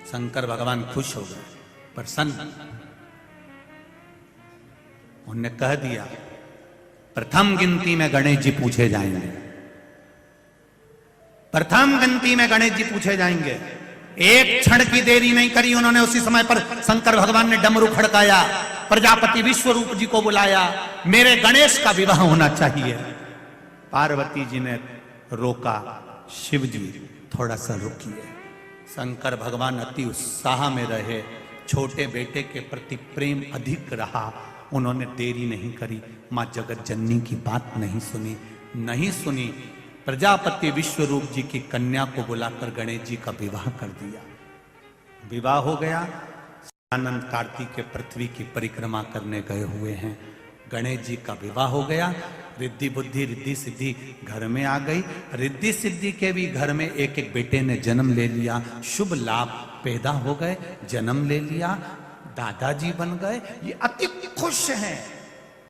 शंकर भगवान खुश हो गए, प्रसन्न। उन्होंने कह दिया प्रथम गिनती में गणेश जी पूछे जाएंगे, प्रथम गिनती में गणेश जी पूछे जाएंगे। एक क्षण की देरी नहीं करी उन्होंने, उसी समय पर शंकर भगवान ने डमरू खड़काया, प्रजापति विश्वरूप जी को बुलाया, मेरे गणेश का विवाह होना चाहिए। पार्वती जी ने रोका, शिव जी थोड़ा सा रुकिए। शंकर भगवान अति उत्साह में रहे, छोटे बेटे के प्रति प्रेम अधिक रहा, उन्होंने देरी नहीं करी, मां जगत जननी की बात नहीं सुनी। प्रजापति विश्वरूप जी की कन्या को बुलाकर गणेश जी का विवाह कर दिया। विवाह हो गया। आनंद कार्तिक पृथ्वी की परिक्रमा करने गए हुए हैं, गणेश जी का विवाह हो गया। रिद्धि बुद्धि रिद्धि सिद्धि घर में आ गई। रिद्धि सिद्धि के भी घर में एक एक बेटे ने जन्म ले लिया, शुभ लाभ पैदा हो गए, जन्म ले लिया, दादाजी बन गए। ये अति खुश हैं।